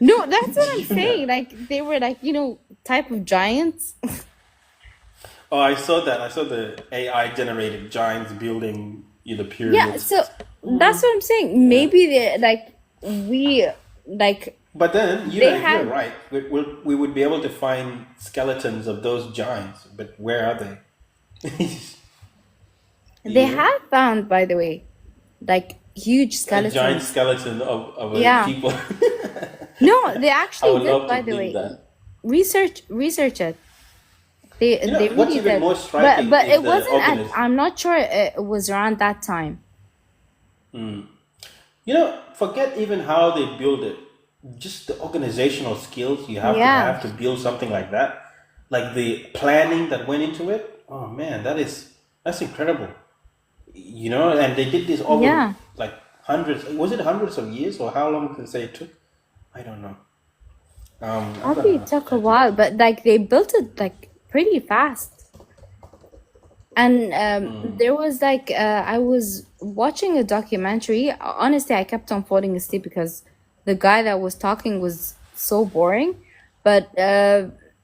No, that's Do what I'm you know? saying. Like, they were, like, type of giants. Oh, I saw that. I saw the AI generated giants building Yeah, pyramids. so that's what I'm saying. Yeah. Maybe they like we like But then, they you're had right. We would be able to find skeletons of those giants, but where are they? they you know, had found, by the way, like huge a giant skeletons. skeleton of a Yeah. people. No, they I actually would did, love to by the believe way. that. Research it. They What's really even did. more But striking but is it the wasn't at organism. I'm not sure it was around that time. Forget even how they build it. Just the organizational skills you have Yeah. to build something like that. Like the planning that went into it. Oh man, that's incredible. And they did this over Yeah. like hundreds. Was it hundreds of years, or how long did they say it took? I don't know. I'm Probably gonna it took a check it while, out. but like they built it like pretty fast. And there was like I was watching a documentary. Honestly, I kept on falling asleep because the guy that was talking was so boring. But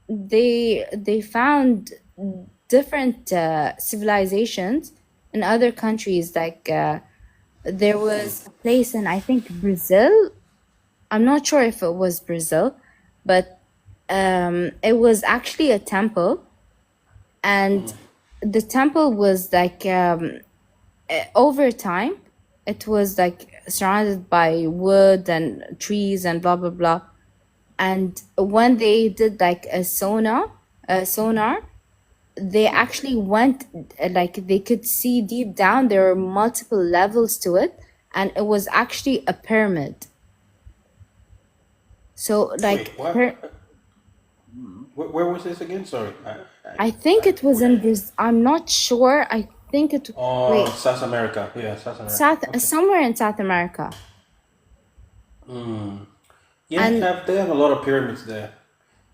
they found different civilizations in other countries. Like there was a place in I think Brazil. I'm not sure if it was Brazil, but it was actually a temple, and the temple was like over time it was like surrounded by wood and trees and blah blah blah. And when they did like a sonar, they actually went like they could see deep down there were multiple levels to it, and it was actually a pyramid. So Wait, like what? Where was this again? Sorry, I think I it was in wouldn't. Brazil. I'm not sure. I think it. Oh, Wait, South America. Yeah, South America. Okay. somewhere in South America. Yeah, And they have a lot of pyramids there.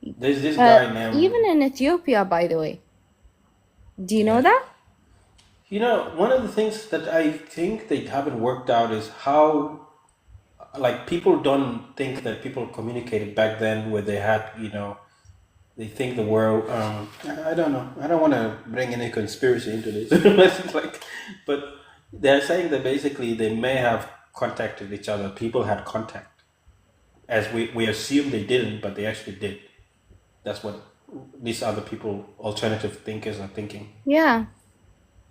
There's this guy named. even in Ethiopia, by the way. Do you know Yeah. that? One of the things that I think they haven't worked out is how, like, people don't think that people communicated back then where they had, they think the world. I don't know. I don't want to bring any conspiracy into this. It's like, but they're saying that basically they may have contacted each other. People had contact, as we assume they didn't, but they actually did. That's what these other people, alternative thinkers, are thinking. Yeah.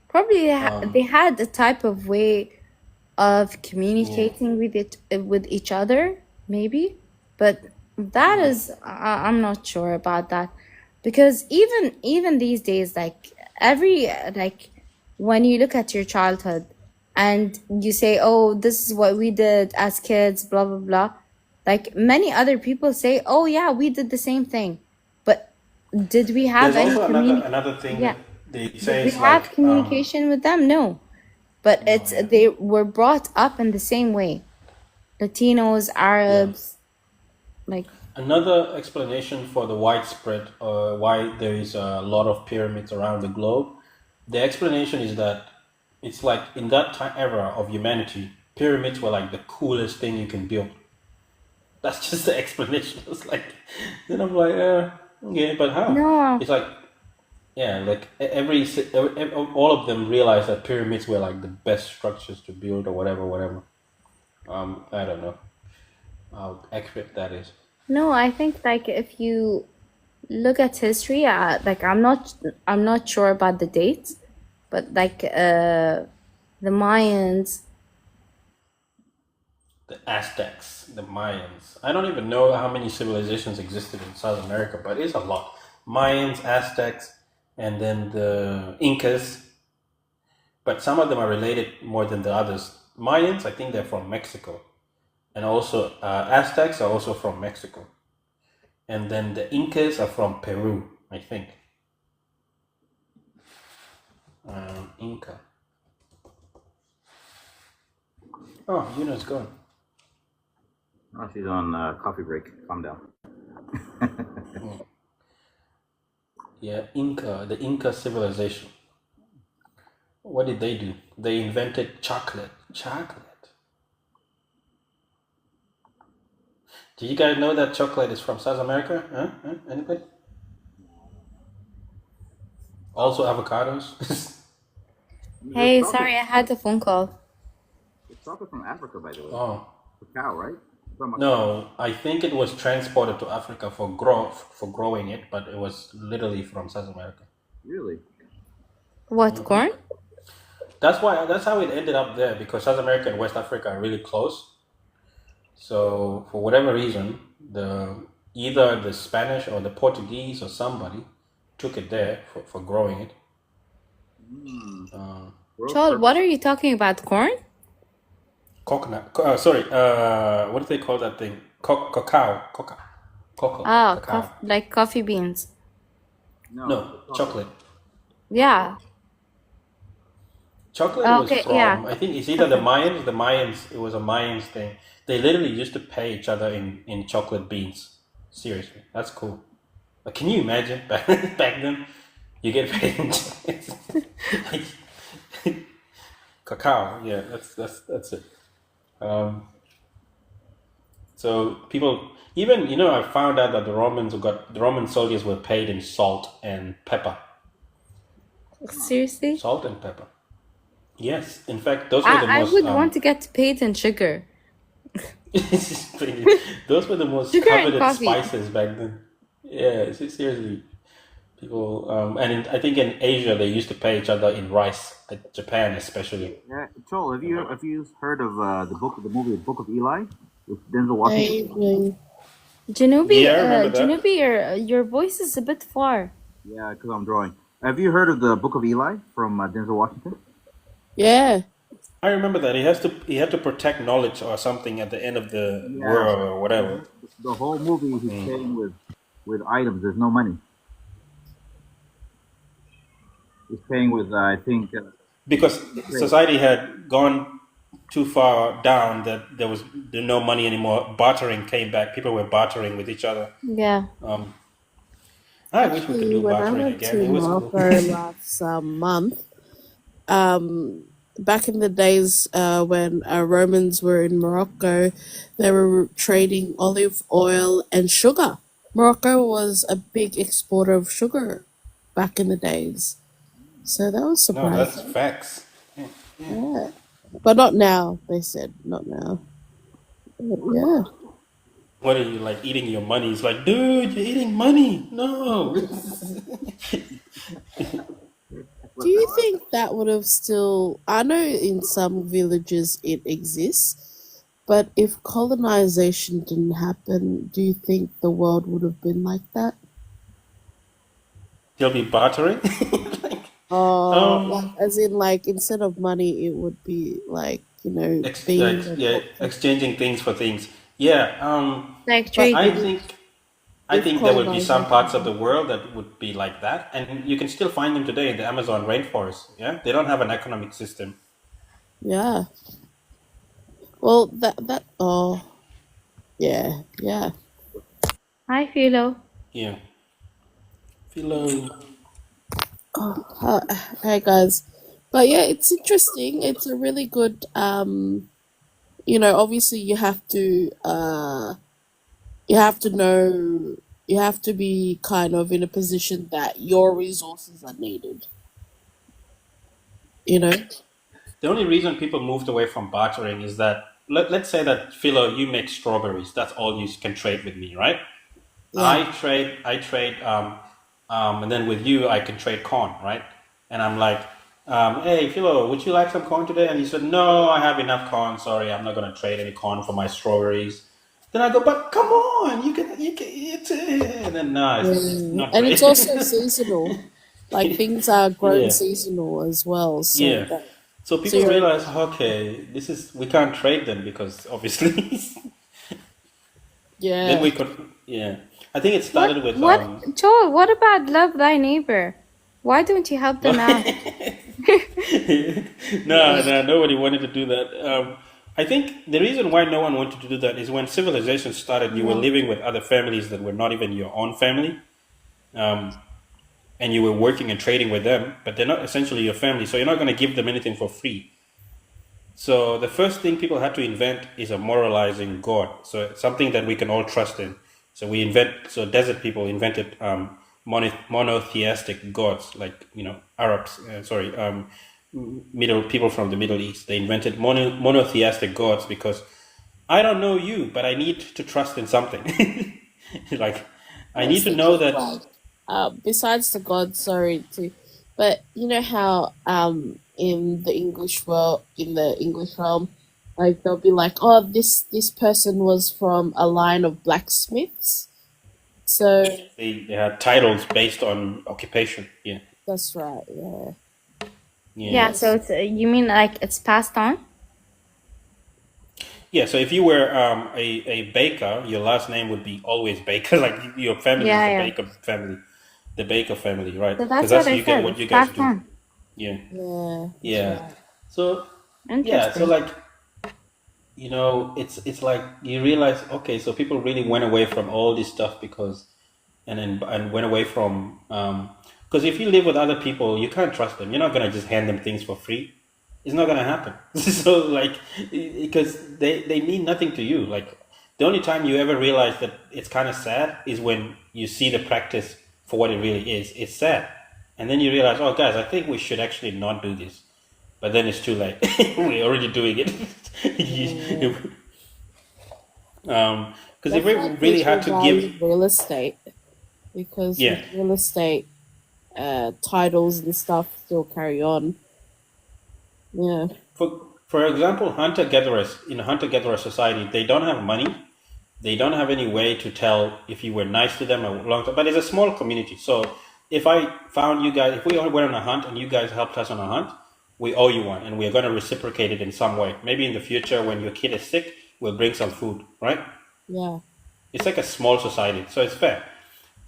Probably they had a type of way of Yeah. communicating with each other, maybe. But that is I'm not sure about that, because even these days, like every like when you look at your childhood, and you say, oh, this is what we did as kids, blah, blah, blah. Like many other people say, oh, yeah, we did the same thing. But did we have There's any also communication? another thing Yeah. that they Did say we is have like communication with them? No. But no, it's yeah, they were brought up in the same way. Latinos, yeah. Arabs, like Another explanation for the widespread why there is a lot of pyramids around the globe, the explanation is that it's like in that time era of humanity, pyramids were like the coolest thing you can build. That's just the explanation. It's like, then I'm like, okay, but how? no. It's like, yeah, like all of them realized that pyramids were like the best structures to build or whatever, whatever. I don't know how accurate that is. No, I think like if you look at history, like I'm not sure about the dates, but like the Mayans. The Aztecs, the Mayans. I don't even know how many civilizations existed in South America, but it's a lot. Mayans, Aztecs, and then the Incas. But some of them are related more than the others. Mayans, I think they're from Mexico. And also, Aztecs are also from Mexico. And then the Incas are from Peru, I think. Inca. Oh, Yuna's gone. Oh, she's on coffee break. Calm down. Yeah, Inca, the Inca civilization. What did they do? They invented chocolate. Chocolate. Do you guys know that chocolate is from South America? Huh? Anybody? Also avocados. Hey, sorry, I had a phone call. It's chocolate from Africa, by the way. Oh Cacao, right? From no, I think it was transported to Africa for growing it, but it was literally from South America. Really? What, corn? That's how it ended up there because South America and West Africa are really close. So for whatever reason, either the Spanish or the Portuguese or somebody took it there for growing it. Child, what are you talking about? Corn? Coconut. Sorry. What do they call that thing? Cocoa. Cocoa. Oh, Cacao. like coffee beans. No, chocolate. Yeah. Chocolate Oh, was okay, from, yeah. I think it's either the Mayans. The Mayans. It was a Mayans thing. They literally used to pay each other in chocolate beans. Seriously, that's cool. But can you imagine back then? You get paid in cacao. Yeah, that's it. So people, even I found out that the Roman soldiers were paid in salt and pepper. Seriously? Salt and pepper. Yes, in fact, those were the I most would want to get paid in sugar. those were the most Sugar and coveted coffee. spices back then. Yeah, seriously, people, I think in Asia they used to pay each other in rice. Japan especially. Yeah, Joel, have you heard of the movie Book of Eli with Denzel Washington? Evening. Janubi, Yeah, I remember that. Janubi, your voice is a bit far. Yeah, because I'm drawing. Have you heard of the Book of Eli from Denzel Washington? Yeah. I remember that he had to protect knowledge or something at the end of the Yeah. world or whatever. The whole movie he's paying with items. There's no money. He's paying with I think Because society had gone too far down that there was no money anymore. Bartering came back. People were bartering with each other. Yeah. I wish we could do When I bartering went again. to It was cool. Morocco last month, back in the days when Romans were in Morocco, they were trading olive oil and sugar. Morocco was a big exporter of sugar back in the days. So that was No, that's surprising. facts. Yeah. But not now, they said. Not now. But yeah. What are you like eating your money? It's like, dude, you're eating money. No. Do you think that would have still... I know in some villages it exists, but if colonization didn't happen, do you think the world would have been like that? He'll be bartering. Like, Like Um, as in like instead of money, it would be like being a yeah, exchanging things for things. Yeah. Like but I trading. think I with think there would be some parts of colonization. the world that would be like that, and you can still find them today in the Amazon rainforest. Yeah, they don't have an economic system. Yeah. Well, that yeah, yeah. Hi, Philo. Yeah, Philo. Uh, hey guys, but yeah, it's interesting. It's a really good obviously you have to know, you have to be kind of in a position that your resources are needed, you know? The only reason people moved away from bartering is that let's say that Philo, you make strawberries. That's all you can trade with me, right? Yeah. I trade, and then with you, I can trade corn, right? And I'm like, hey, Philo, would you like some corn today? And he said, no, I have enough corn. Sorry, I'm not going to trade any corn for my strawberries. Then I go, but come on, and then no, it's Yeah. not And it's trade. also seasonal. Like things are grown Yeah, seasonal as well, yeah. So so people you're realize, okay, we can't trade them because obviously, then yeah. we could, yeah. I think it What? started with What? Joel, what about love thy neighbor? Why don't you help them out? no, no, nobody wanted to do that. I think the reason why no one wanted to do that is when civilization started, you were Yeah. living with other families that were not even your own family, um, and you were working and trading with them, but they're not essentially your family, so you're not going to give them anything for free. So the first thing people had to invent is a moralizing God, so it's something that we can all trust in. So desert people invented monotheistic gods, like Arabs. Sorry, middle people from the Middle East. They invented monotheistic gods because I don't know you, but I need to trust in something. Like I I was need to know thinking that. like besides the God, sorry too, but you know how in the English realm, like they'll be like, oh, this person was from a line of blacksmiths. So They had titles based on occupation. Yeah, that's right, yeah. yeah. Yeah, so Yes. it's you mean like it's passed on? Yeah, so if you were a baker, your last name would be always Baker. Like your family is Yeah, yeah. The Baker family, right? So Because that's what that's I you get said. what It's you guys passed do. on. Yeah, Yeah, that's yeah. right. So yeah, so Interesting. like it's like you realize, okay, so people really went away from all this stuff because and went away from because if you live with other people, you can't trust them. You're not gonna just hand them things for free. It's not gonna happen. So like because they mean nothing to you. Like the only time you ever realize that it's kind of sad is when you see the practice for what it really is. It's sad, and then you realize, oh guys, I think we should actually not do this. But then it's too late. We're already doing it. Yeah. Because if That's we why really had people to give, value real estate, because with yeah, real estate, titles and stuff still carry on. Yeah. for example, hunter gatherers in a hunter gatherer society, they don't have money. They don't have any way to tell if you were nice to them a long time. But it's a small community. So if I found you guys, if we all went on a hunt and you guys helped us on a hunt, we owe you one, and we're going to reciprocate it in some way. Maybe in the future, when your kid is sick, we'll bring some food, right? Yeah. It's like a small society, so it's fair.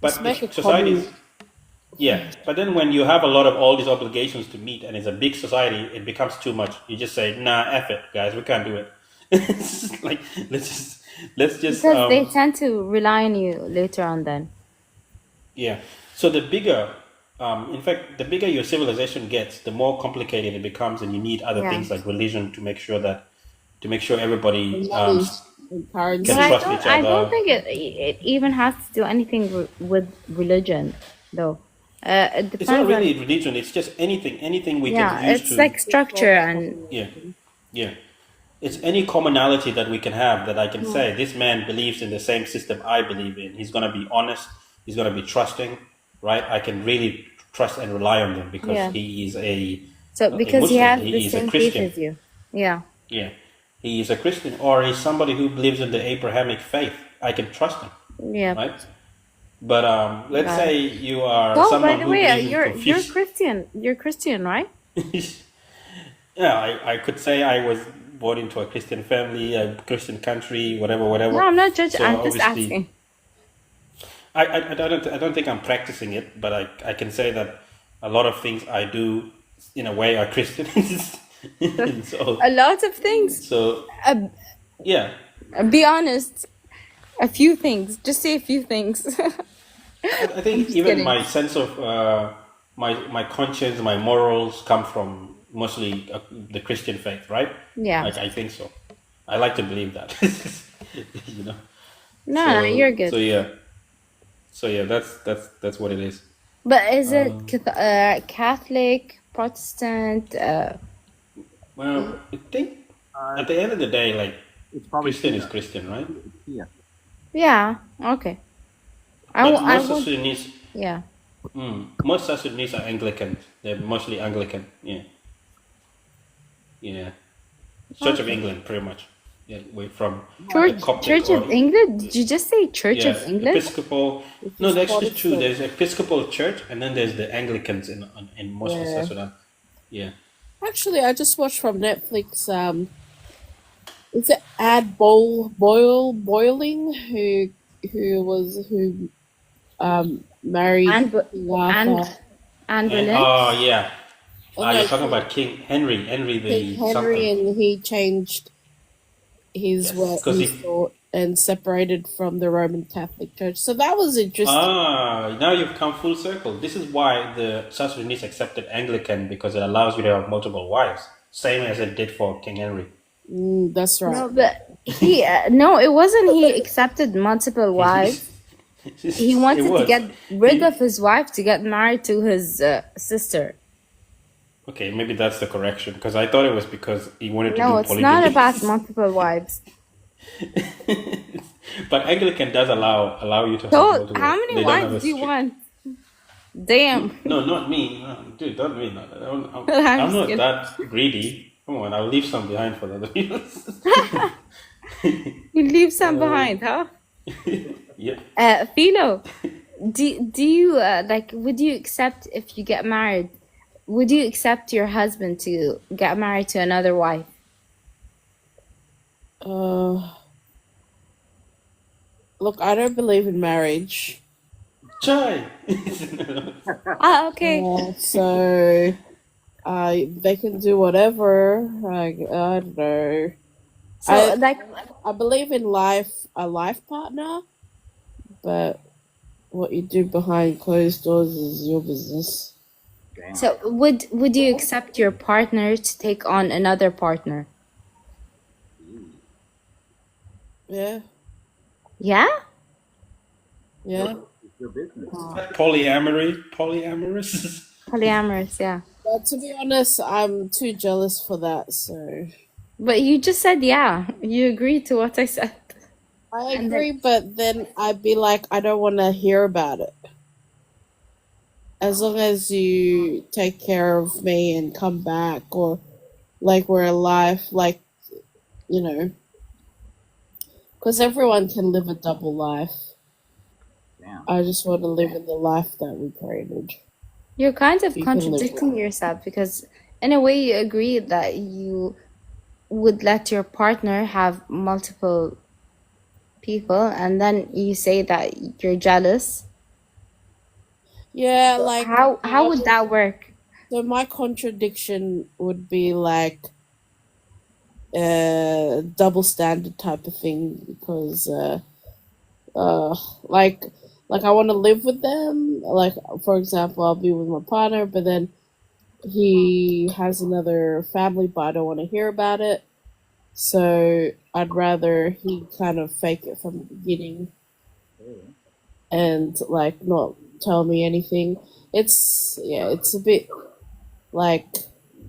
Just But make a if societies, commune. yeah, but then when you have a lot of all these obligations to meet and it's a big society, it becomes too much. You just say, nah, F it, guys, we can't do it. It's like let's just Because they tend to rely on you later on then. yeah. So the bigger, in fact, the bigger your civilization gets, the more complicated it becomes, and you need other Yeah. things like religion to make sure everybody And money and But can currency. trust each I don't other. think it even has to do anything with religion though. It It's not depends on really religion. It's just anything we can yeah, use it's to like structure and yeah yeah. It's any commonality that we can have that I can say this man believes in the same system I believe in. He's going to be honest. He's going to be trusting, right? I can really trust and rely on him because yeah. he is So a because he Muslim. has the He is a same faith Christian. as you. Yeah. Yeah, he is a Christian or he's somebody who believes in the Abrahamic faith. I can trust him, Yeah. right? But let's Got say it. you are Oh, by someone the who way, believes in you're Confucius. Christian. You're Christian, right? Yeah, I could say I was born into a Christian family, a Christian country, whatever, No, whatever. I'm not judging. So I'm just obviously, asking. I don't think I'm practicing it, but I can say that a lot of things I do in a way are Christian. so A lot of things. so Uh, yeah, be honest. A few things. Just say a few things. I I'm think just even kidding. my sense of my conscience, my morals come from mostly the Christian faith, right? Yeah. Like I think so. I like to believe that. you know. No, you're So good. yeah. So yeah, that's what it is. But is it Catholic, Protestant? Well, I think Uh, at the end of the day, like it's probably Christian is Shia. Christian, right? Shia. Yeah. Okay. But I most South would. Sudanese, Yeah. most South Sudanese are Anglican. They're mostly Anglican. Yeah, yeah. Church of Okay. England, pretty much. Yeah, we're from the Church Coptic of or England? Did you just say Church of yeah, England? Episcopal. Which No, is there's actually two. Protestant. There's Episcopal Church, and then there's the Anglicans in most of Yeah. South Sudan. Yeah. Actually, I just watched from Netflix. Is it Ad Boiling who married And King Arthur? and And Boleyn? yeah. Oh You're no, talking about King Henry, Henry King the Henry, something. and he changed his Yes, what because he he. thought and separated from the Roman Catholic Church. So that was interesting. Now you've come full circle. This is why the South Sudanese accepted Anglican because it allows you to have multiple wives, same as it did for King Henry. That's right. No, but he no, it wasn't. He accepted multiple wives. He It wanted to was. get rid He, of his wife to get married to his sister. okay, maybe that's the correction because I thought it was because he wanted to No, do it's not polygamy. about multiple wives. But Anglican does allow you to have So, multiple. how many They don't have a wives do you strict. want? Damn. No, not me. No, dude, not me. No, I'm I'm just not kidding. that greedy. Come on, I'll leave some behind for the other people. You leave some behind, huh? Yeah. Philo, do you like? Would you accept if you get married? Would you accept your husband to get married to another wife? Look, I don't believe in marriage. Chai. Ah, okay. So they can do whatever. Like, I don't know. So, I like, I believe in a life partner, but what you do behind closed doors is your business. Damn. so would you accept your partner to take on another partner? Yeah, Yeah. yeah. It's your business. Polyamorous. Polyamorous, yeah. But to be honest, I'm too jealous for that. So But you just said yeah. You agreed to what I said. I And agree, then but then I'd be like, I don't want to hear about it. As long as you take care of me and come back, or like we're alive, like, you know, because everyone can live a double life. Damn. I just want to live in the life that we created. you're kind of You can live with. contradicting yourself because in a way you agree that you would let your partner have multiple people and then you say that you're jealous. Yeah, like, How would that work? so my contradiction would be like double standard type of thing because like I want to live with them. Like, for example, I'll be with my partner, but then he has another family, but I don't want to hear about it. So I'd rather he kind of fake it from the beginning and like not tell me anything. It's a bit like,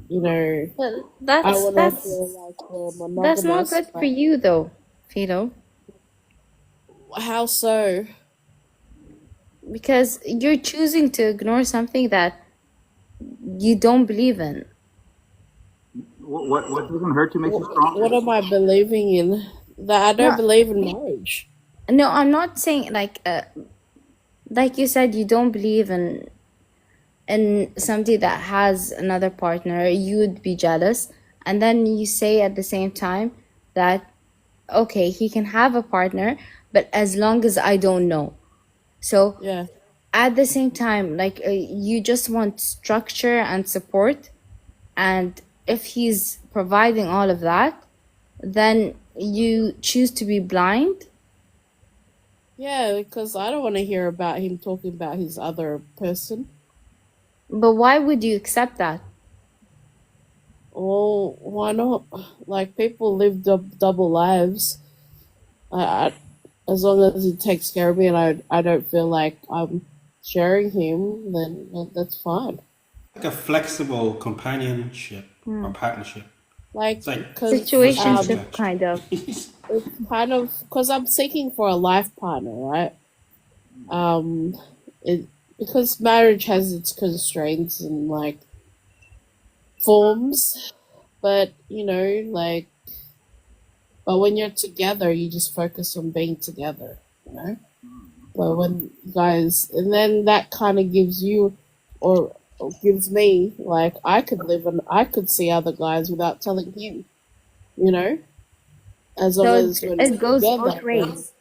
you know, But I want to that's feel like we're that's not monogamous. good for But you though, Fido, how so? because you're choosing to ignore something that you don't believe in. What doesn't hurt you makes you What stronger. am I believing in? That I don't No, believe in marriage. no, I'm not saying like like you said, you don't believe in somebody that has another partner, you would be jealous. And then you say at the same time that, okay, he can have a partner, but as long as I don't know. So Yeah. at the same time, like you just want structure and support. And if he's providing all of that, then you choose to be blind. Yeah, because I don't want to hear about him talking about his other person. But why would you accept that? Well, why not? Like, people live double lives. I, as long as he takes care of me and I don't feel like I'm sharing him, then that's fine. Like a flexible companionship or partnership. Like, It's like because for strings Situationship, attached. kind of. it's kind of because I'm seeking for a life partner, right? It because marriage has its constraints and like forms, but like, but when you're together, you just focus on being together, you know. But when guys, and then that kind of gives you, or gives me, like I could live and I could see other guys without telling him, you know, as long So as when it we're goes both together, then ways.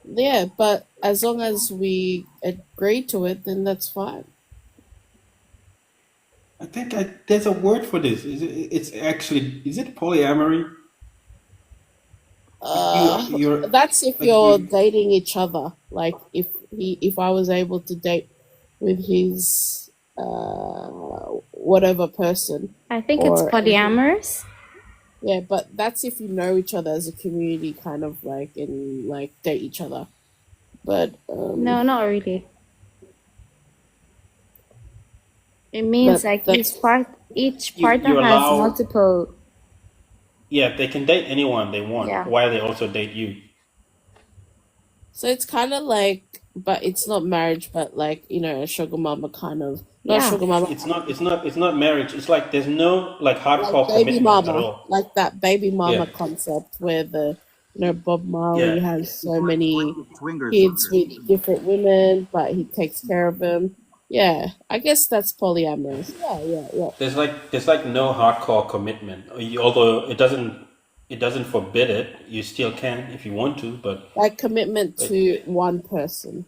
yeah. But as long as we agree to it, then that's fine. I think there's a word for this. It's actually, is it polyamory? You're That's if like you're you. dating each other. Like if I was able to date with his whatever person, I think it's or polyamorous. yeah, but that's if you know each other as a community, kind of like, and like date each other. But No, not really. It means like that's each You partner you has allow, multiple. yeah, they can date anyone they want Yeah. while they also date you. so it's kind of like, but it's not marriage, but like a sugar mama kind of, not Yeah. sugar mama, It's not marriage. It's like there's no like like hardcore baby commitment at mama, all. like that baby Yeah, mama concept where the Bob Marley yeah. has so many kids with different women, but he takes care of them. Yeah, I guess that's polyamorous. Yeah, yeah, yeah. There's like no hardcore commitment. Although it doesn't forbid it. You still can if you want to, but Like commitment but to one person.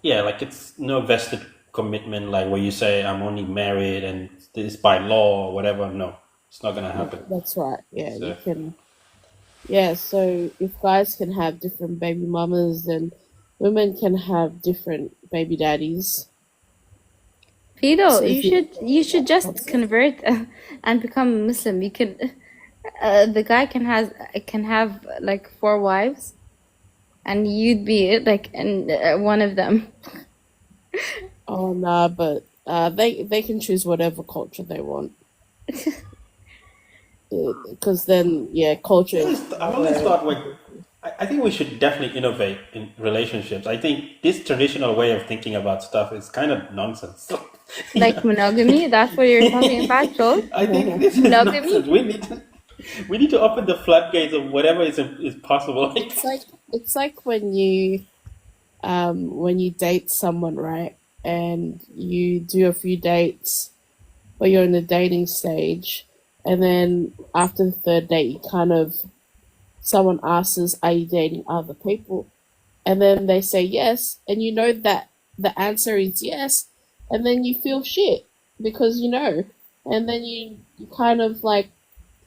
yeah, like it's no vested commitment like where you say I'm only married and this by law or whatever. No, it's not gonna Yeah, happen. that's right. Yeah, you So can. Yeah, so if guys can have different baby mamas, then women can have different baby daddies. Fido, So you if you, should just convert and become a Muslim. You can the guy can have like 4 wives, and you'd be like in one of them. oh nah, but they can choose whatever culture they want. Because then, yeah, culture is I've always thought like I think we should definitely innovate in relationships. I think this traditional way of thinking about stuff is kind of nonsense. You Like know? monogamy, that's what you're talking about, Joel? I think this is Monogamy? nonsense. We need to open the floodgates of whatever is possible. it's like when you date someone, right? And you do a few dates, or you're in the dating stage, and then after the third date, you kind of someone asks, "Are you dating other people?" And then they say yes, and you know that the answer is yes, and then you feel shit because and then you kind of like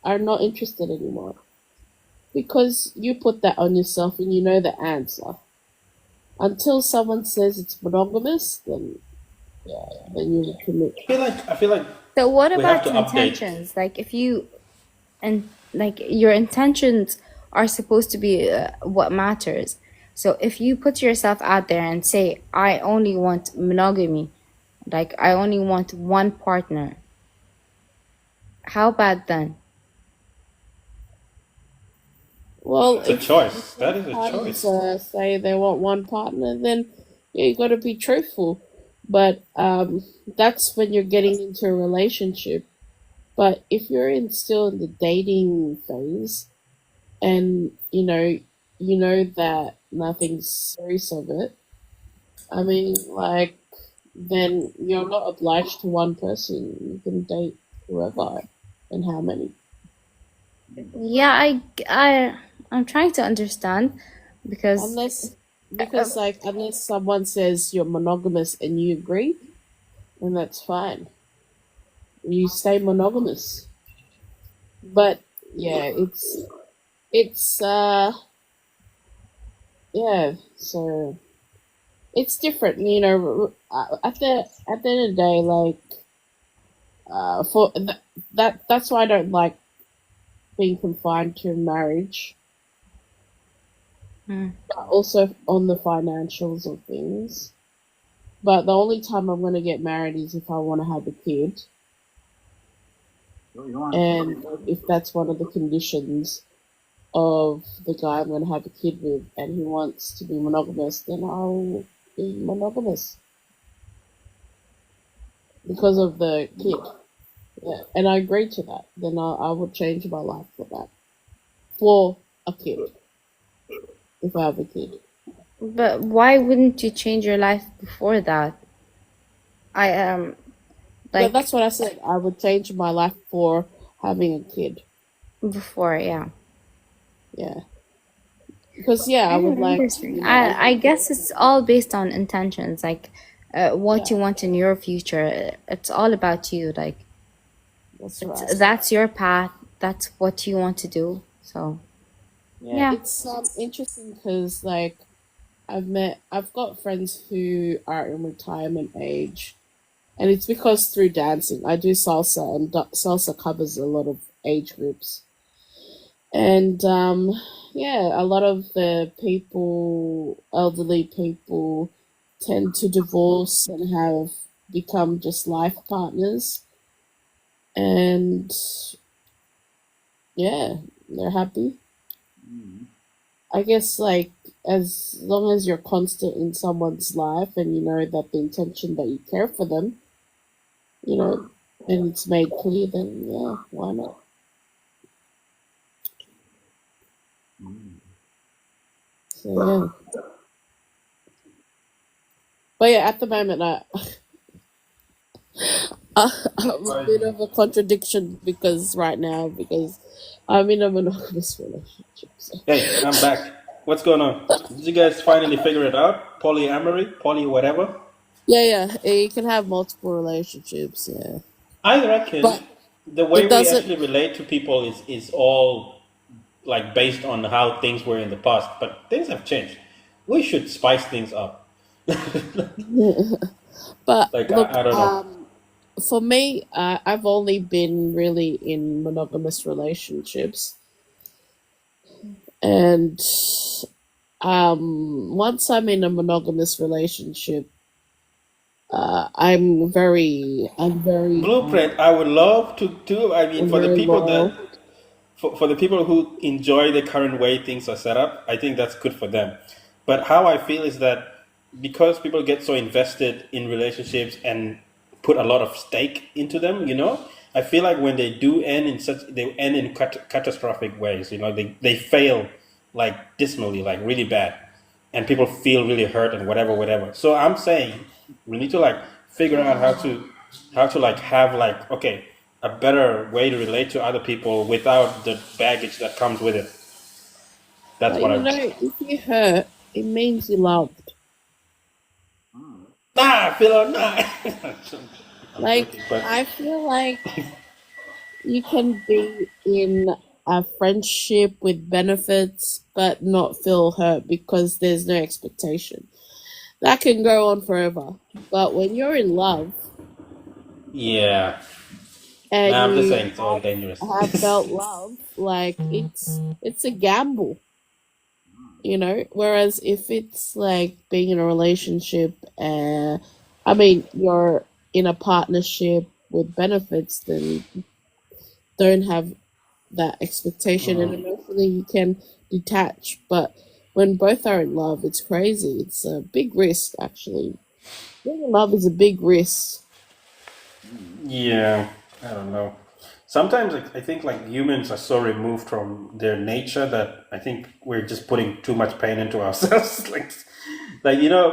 are not interested anymore because you put that on yourself and you know the answer. Until someone says it's monogamous, then yeah, then you would commit. I feel like So what we have about to update. intentions? Like if you and like your intentions are supposed to be what matters. So if you put yourself out there and say, I only want monogamy, like I only want one partner, how bad then? Well, It's a if choice. That both is a parties choice. say they want one partner, then yeah, you got to be truthful. But that's when you're getting into a relationship. But if you're still in the dating phase, and you know that nothing's serious of it, I mean, like, then you're not obliged to one person. You can date whoever and how many. Yeah, I'm trying to understand because Unless someone says you're monogamous and you agree, then that's fine. You stay monogamous. But yeah, it's yeah, so it's different, at the end of the day, like that's why I don't like being confined to marriage, Hmm. but also on the financials of things. But the only time I'm going to get married is if I want to have a kid, and if that's one of the conditions of the guy I'm going to have a kid with, and he wants to be monogamous, then I'll be monogamous because of the kid. Yeah, and I agree to that. Then I would change my life for that, for a kid, if I have a kid. but why wouldn't you change your life before that? I am Yeah, like that's what I said. I would change my life for having a kid. before, yeah. Yeah, because I would like to, Interesting. I guess it's all based on intentions, like what yeah, you want in your future. It's all about you. Like that's right. that's your path. That's what you want to do. So Yeah, yeah. it's interesting because like I've got friends who are in retirement age, and it's because through dancing I do salsa, and salsa covers a lot of age groups, and a lot of the elderly people, tend to divorce and have become just life partners, and yeah, they're happy. I guess like as long as you're constant in someone's life and you know that the intention that you care for them, you know, and it's made clear, then yeah, why not? So yeah, but yeah, at the moment I'm a bit of a contradiction because right now because I'm in a monogamous relationship. So. Hey, I'm back. What's going on? Did you guys finally figure it out? Polyamory, poly whatever. Yeah, you can have multiple relationships. Yeah, I reckon but the way it we doesn't. actually relate to people is all like based on how things were in the past, but things have changed. We should spice things up. But Like look, I don't know. for me, I've only been really in monogamous relationships, and once I'm in a monogamous relationship, Blueprint. I would love to do. I mean, I'm for the very people loyal. that for the people who enjoy the current way things are set up, I think that's good for them. But how I feel is that because people get so invested in relationships and put a lot of stake into them, I feel like when they do end they end in catastrophic ways. They fail like dismally, like really bad, and people feel really hurt and whatever, whatever. So I'm saying we need to like figure out how to like have like okay a better way to relate to other people without the baggage that comes with it. That's But what I. if you hurt, it means you loved. Nah, Philo, nah. I'm Like joking, but I feel like you can be in a friendship with benefits, but not feel hurt because there's no expectation. That can go on forever. But when you're in love yeah. and Nah, I'm just you saying it's all dangerous. have felt love, like it's a gamble, Whereas if it's like being in a relationship, I mean, you're in a partnership with benefits, then you don't have that expectation, and emotionally you can detach. But when both are in love, it's crazy. It's a big risk, actually. Being in love is a big risk. Yeah, I don't know. Sometimes I think like humans are so removed from their nature that I think we're just putting too much pain into ourselves. Like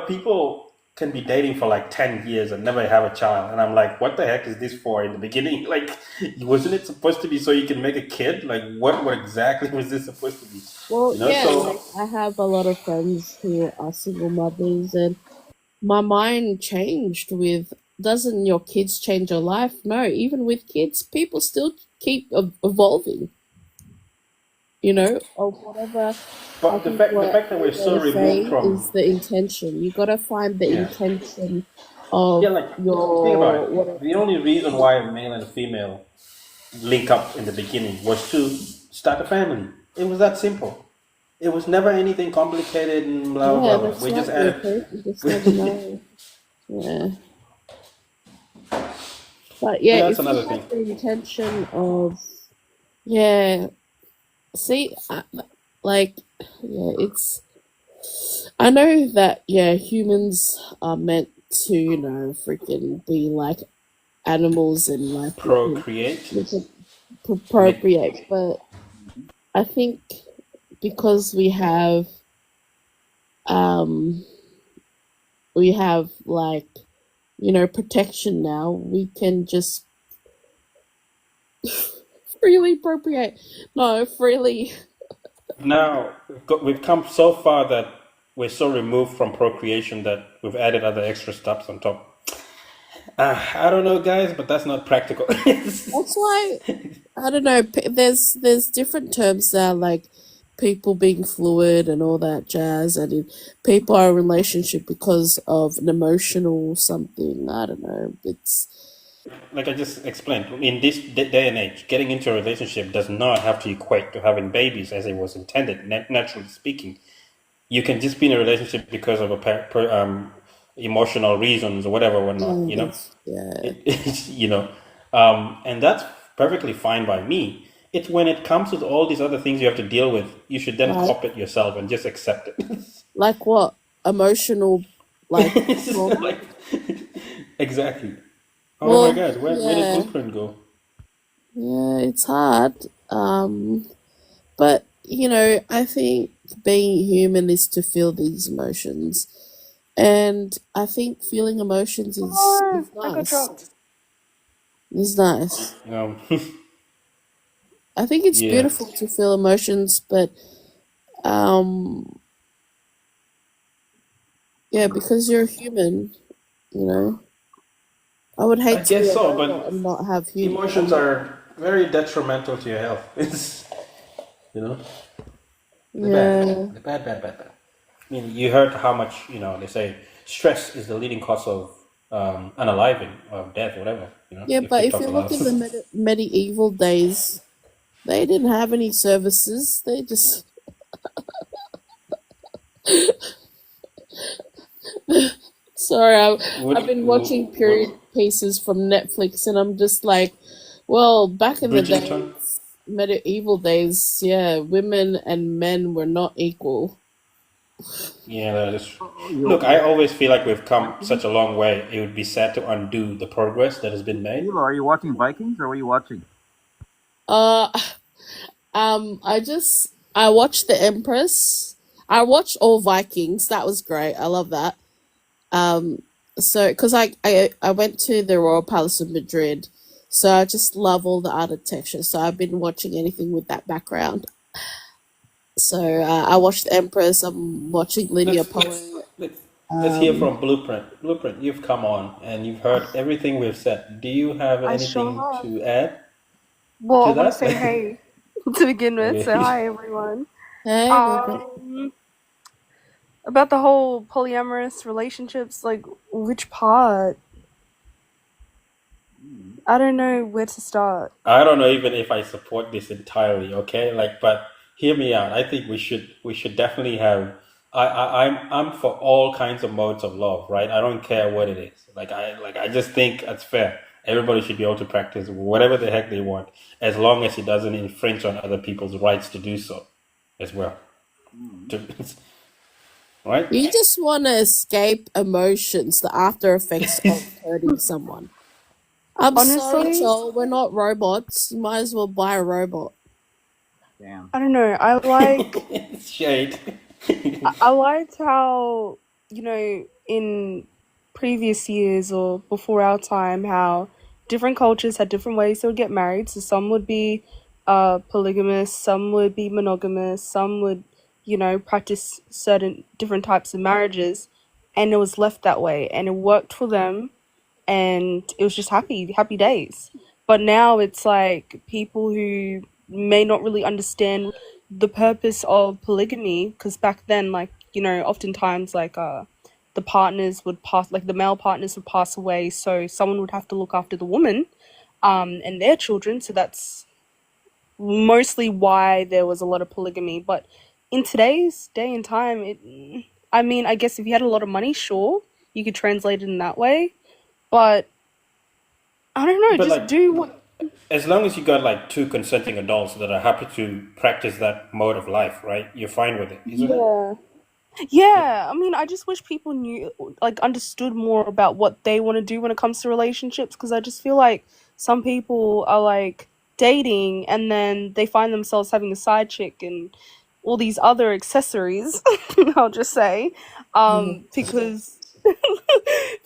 people. can be dating for like 10 years and never have a child, and I'm like, what the heck is this for in the beginning? Like, wasn't it supposed to be so you can make a kid? Like, what exactly was this supposed to be? Well, You know, yeah, so like I have a lot of friends who are single mothers, and my mind changed with doesn't your kids change your life? No, even with kids, people still keep evolving, or whatever. I but the think fact the what fact that we we're so gotta removed say is from, the intention. You gotta find the yeah. intention Yeah, of like, think about your it. whatever. The only reason why a male and a female link up in the beginning was to start a family. It was that simple. It was never anything complicated and blah Yeah, blah blah. that's We just right, you added. You just never know. Yeah. But yeah, Yeah, that's if you another thing. have the intention of, yeah, see, like, yeah, I know that, yeah, humans are meant to, freaking be like animals and like Procreate. we can Make, procreate, but I think because um, we have like, protection now, we can just freely procreate. No, freely. now we've come so far that we're so removed from procreation that we've added other extra steps on top. I don't know, guys, but that's not practical. That's why I don't know. There's different terms there, like people being fluid and all that jazz, and people are in relationship because of an emotional something. I don't know. It's Like I just explained, in this day and age, getting into a relationship does not have to equate to having babies as it was intended, naturally speaking. You can just be in a relationship because of emotional reasons or whatever, whatnot. yeah, And that's perfectly fine by me. It's when it comes to all these other things you have to deal with, you should then like cop it yourself and just accept it. like what emotional like It's just trauma. like exactly. Oh my Well, God, where did yeah, Blueprint go? yeah, it's hard. But I think being human is to feel these emotions. And I think feeling emotions is I got nice. dropped. It's nice. Um, I think it's yeah, beautiful to feel emotions, but um, yeah, because you're human, you know. I would I hate to be guess a so, robot but and not have emotions are very detrimental to your health. It's, you know, they're bad. Yeah, They're bad, bad, bad, bad. I mean, you heard how much, they say stress is the leading cause of unaliving, of death, whatever, yeah. if But if TikTok you look in allows. the medieval days, they didn't have any services. They just sorry, I've been watching period What, pieces from Netflix, and I'm just like, well, back in the Bridgerton? days, medieval days, yeah, women and men were not equal. Yeah, that is. Oh, Look, I always feel like we've come such a long way. It would be sad to undo the progress that has been made. Hilo, are you watching Vikings or what are you watching? Uh, I watched The Empress. I watched all Vikings. That was great. I love that. Um, so because I went to the Royal Palace of Madrid, so I just love all the architecture. So I've been watching anything with that background. So I watched The Empress. I'm watching Lydia Let's Poet. let's let's let's hear from Blueprint. Blueprint, you've come on and you've heard everything we've said. Do you have I sure anything have. to add Well, I to want to that? say hey to begin with. So Okay. hi everyone. Hey, Blueprint. About the whole polyamorous relationships, like which part? I don't know where to start. I don't know even if I support this entirely, okay? Like, but hear me out. I think we should definitely have. I'm for all kinds of modes of love, right? I don't care what it is. I just think that's fair. Everybody should be able to practice whatever the heck they want, as long as it doesn't infringe on other people's rights to do so, as well. To- right? You just want to escape emotions, the after effects of hurting someone. I'm sorry, Honestly, Joel. We're not robots. You might as well buy a robot. Damn. I don't know. I like Shade. I liked how in previous years or before our time, how different cultures had different ways they would get married. So some would be polygamous, some would be monogamous, some would, practice certain different types of marriages, and it was left that way, and it worked for them, and it was just happy days. But now it's like people who may not really understand the purpose of polygamy, because back then, like, oftentimes, like, the partners would pass, like the male partners would pass away, so someone would have to look after the woman and their children. So that's mostly why there was a lot of polygamy. But in today's day and time, I mean, I guess if you had a lot of money, sure, you could translate it in that way. But I don't know, But just like, do what. as long as you got like two consenting adults that are happy to practice that mode of life, right? You're fine with it, isn't it? Yeah. Yeah, I mean, I just wish people knew, like, understood more about what they want to do when it comes to relationships, because I just feel like some people are like dating and then they find themselves having a side chick and all these other accessories, I'll just say, because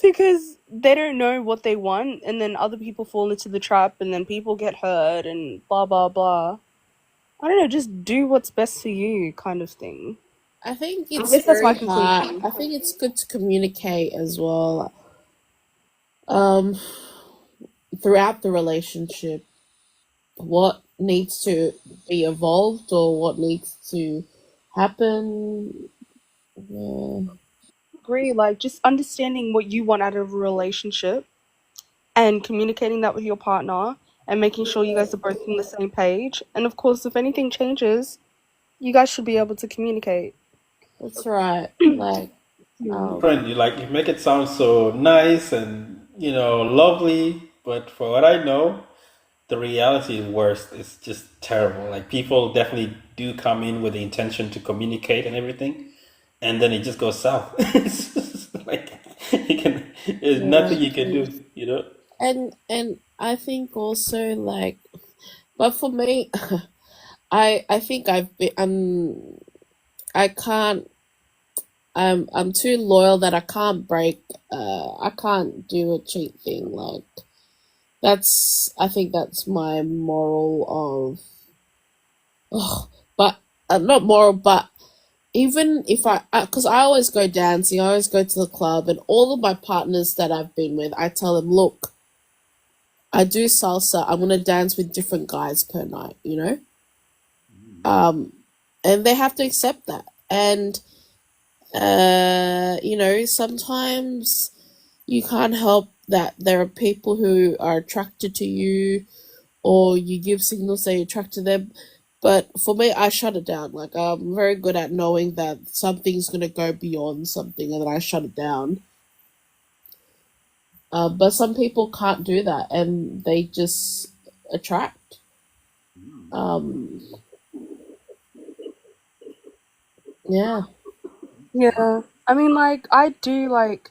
because they don't know what they want, and then other people fall into the trap, and then people get hurt and blah blah blah. I don't know, just do what's best for you, kind of thing. I think I it's guess that's my very hard. conclusion. I think it's good to communicate as well. Um, throughout the relationship, what needs to be evolved or what needs to happen. Yeah. Agree, like just understanding what you want out of a relationship and communicating that with your partner and making sure you guys are both on the same page. And of course, if anything changes, you guys should be able to communicate. That's right. Like, Friend, you make it sound so nice and lovely, but for what I know, the reality is worse. It's just terrible. Like people definitely do come in with the intention to communicate and everything, and then it just goes south. It's just like there's yeah. nothing you can do. And I think also like, but for me, I think I can't I'm too loyal that I can't break. I can't do a cheat thing. Like I think that's my moral of. Oh, but not moral, but even if because I always go dancing, I always go to the club, and all of my partners that I've been with, I tell them, look, I do salsa. I'm gonna dance with different guys per night. And they have to accept that. And sometimes you can't help that there are people who are attracted to you, or you give signals that you're attracted to them. But for me, I shut it down. Like, I'm very good at knowing that something's going to go beyond something, and then I shut it down. But some people can't do that, and they just attract. Um, yeah. Yeah. I mean, like, I do, like,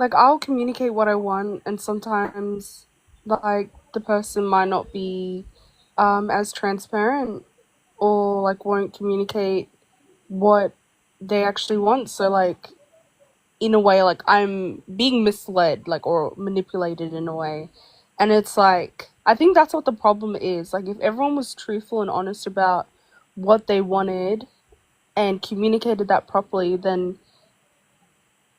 I'll communicate what I want, and sometimes, like, the person might not be as transparent or, like, won't communicate what they actually want. So, like, in a way, like, I'm being misled, like, or manipulated in a way. And it's like, I think that's what the problem is. Like, if everyone was truthful and honest about what they wanted and communicated that properly, then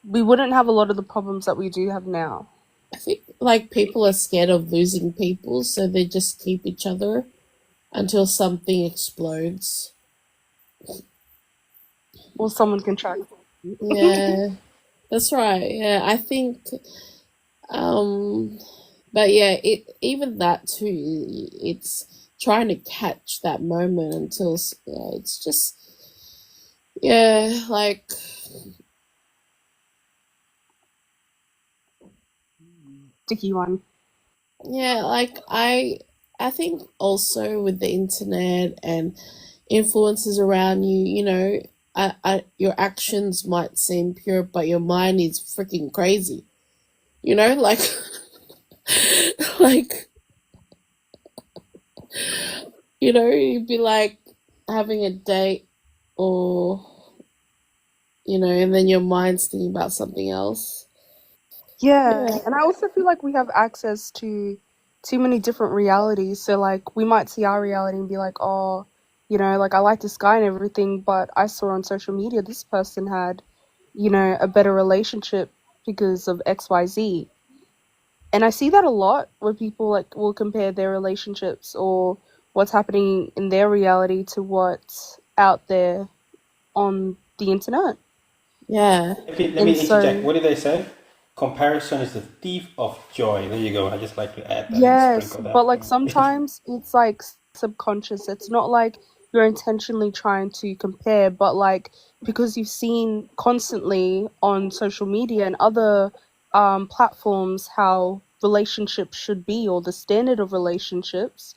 we wouldn't have a lot of the problems that we do have now. I think like people are scared of losing people, so they just keep each other until something explodes. Or someone can track. Yeah, that's right. Yeah, I think. Um, but yeah, even that too. It's trying to catch that moment until it's just like Sticky one. like I think also with the internet and influences around you, your actions might seem pure, but your mind is freaking crazy. Like like you'd be like having a date, or and then your mind's thinking about something else. Yeah, Yeah. and I also feel like we have access to too many different realities. So like we might see our reality and be like, oh, like I like this guy and everything, but I saw on social media this person had, a better relationship because of XYZ. And I see that a lot where people like will compare their relationships or what's happening in their reality to what's out there on the internet. Yeah. Let And me interject. so, What did they say? Comparison is the thief of joy. There you go. I just like to add that and yes, sprinkle but that. like sometimes it's like subconscious. It's not like you're intentionally trying to compare, but like because you've seen constantly on social media and other platforms how relationships should be or the standard of relationships,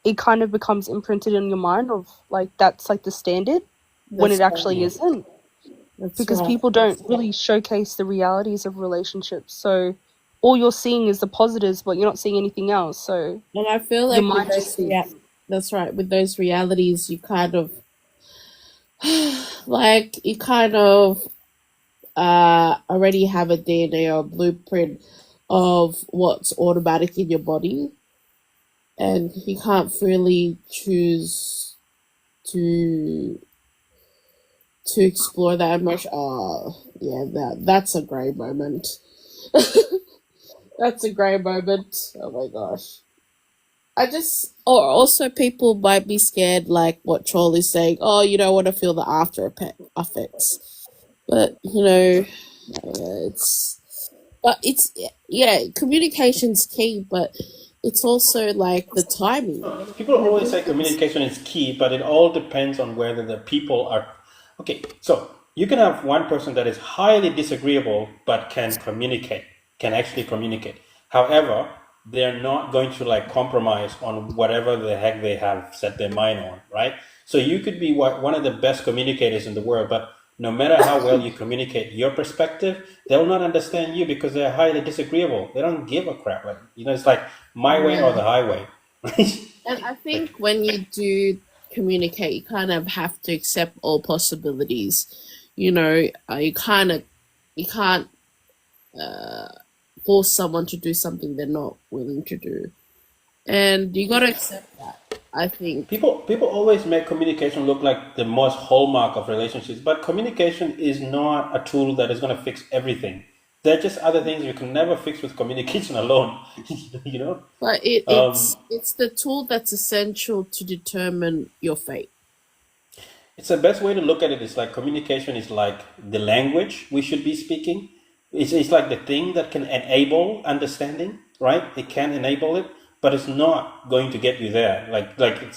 it kind of becomes imprinted in your mind of like that's like the standard when it That's right. actually Yeah. isn't That's because right. people don't really showcase the realities of relationships. So all you're seeing is the positives, but you're not seeing anything else. So And I feel your like with mind those just thinks, that's right, with those realities, you kind of like you kind of already have a DNA or blueprint of what's automatic in your body, and you can't really choose to explore that emotion. Oh, yeah, that's a great moment. That's a great moment. Oh my gosh. Or also people might be scared, like what Troll is saying. Oh, you don't want to feel the effects, but it's yeah, communication's key, but it's also like the timing. People You know, always say communication is key, but it all depends on whether the people are. Okay, so you can have one person that is highly disagreeable but can communicate, can actually communicate. However, they're not going to like compromise on whatever the heck they have set their mind on, right? So you could be one of the best communicators in the world, but no matter how well you communicate your perspective, they'll not understand you because they're highly disagreeable. They don't give a crap. Like, it's like my way or Yeah. the highway. And I Like, think when you do communicate, you kind of have to accept all possibilities. You can't force someone to do something they're not willing to do, and you got to accept that. I think. people always make communication look like the most hallmark of relationships, but communication is not a tool that is going to fix everything. There are just other things you can never fix with communication alone. you know. But Um, it's the tool that's essential to determine your fate. It's the best way to look at it. Is like communication is like the language we should be speaking. It's like the thing that can enable understanding, right? It can enable it, but it's not going to get you there. Like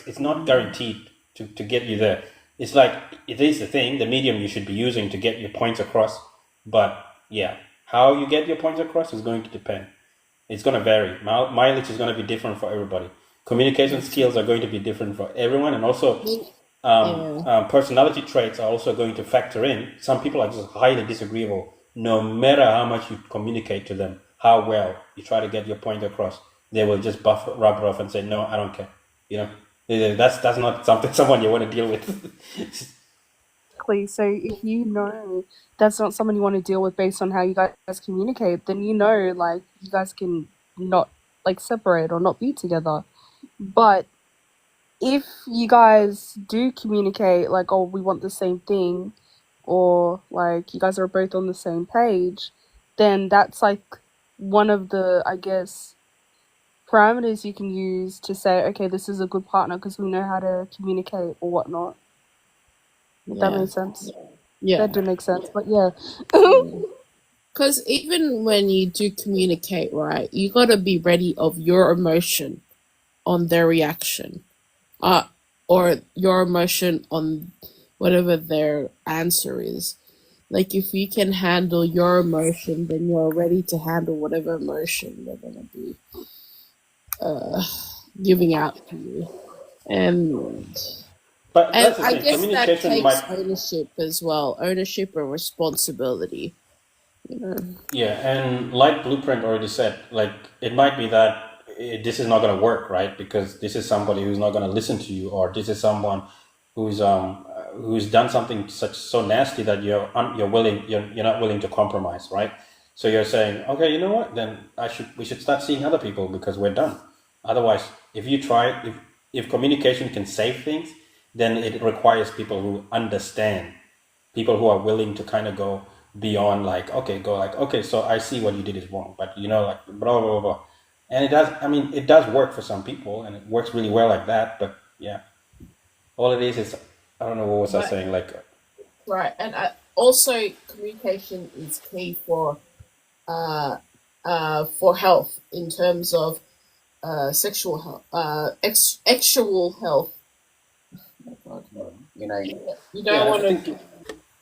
it's not guaranteed to get you there. It's like it is the thing, the medium you should be using to get your points across. But yeah, how you get your points across is going to depend. It's going to vary. Mileage is going to be different for everybody. Communication That's right. skills are going to be different for everyone, and also Yeah. personality traits are also going to factor in. Some people are just highly disagreeable, no matter how much you communicate to them, how well you try to get your point across. They will just rub it off and say, "No, I don't care." You know, that's not something someone you want to deal with. exactly. So if you know that's not someone you want to deal with based on how you guys communicate, then like you guys can not like separate or not be together. But if you guys do communicate like, oh, we want the same thing, or like you guys are both on the same page, then that's like one of the, I guess, parameters you can use to say, okay, this is a good partner because we know how to communicate or whatnot. If that Yeah. makes sense. Yeah. That did make sense, but yeah. Because even when you do communicate, right, you got to be ready of your emotion on their reaction, or your emotion on whatever their answer is. Like if you can handle your emotion, then you're ready to handle whatever emotion they're gonna be giving out to you. And But and that's the I thing. guess that Communication takes might. ownership as well, ownership and responsibility. You know. Yeah, and like Blueprint already said, like it might be that this is not going to work, right? Because this is somebody who's not going to listen to you, or this is someone who's done something so nasty that you're not willing to compromise, right? So you're saying, okay, you know what? Then we should start seeing other people because we're done. Otherwise, if communication can save things, then it requires people who understand, people who are willing to kind of go beyond, like, okay, so I see what you did is wrong, but like blah blah blah. And it does. I mean, it does work for some people, and it works really well like that. But yeah, all it is I don't know what was I Right, saying. Like, right. And also, communication is key for health in terms of sexual health, actual health. Oh my God. You yeah, don't I want to think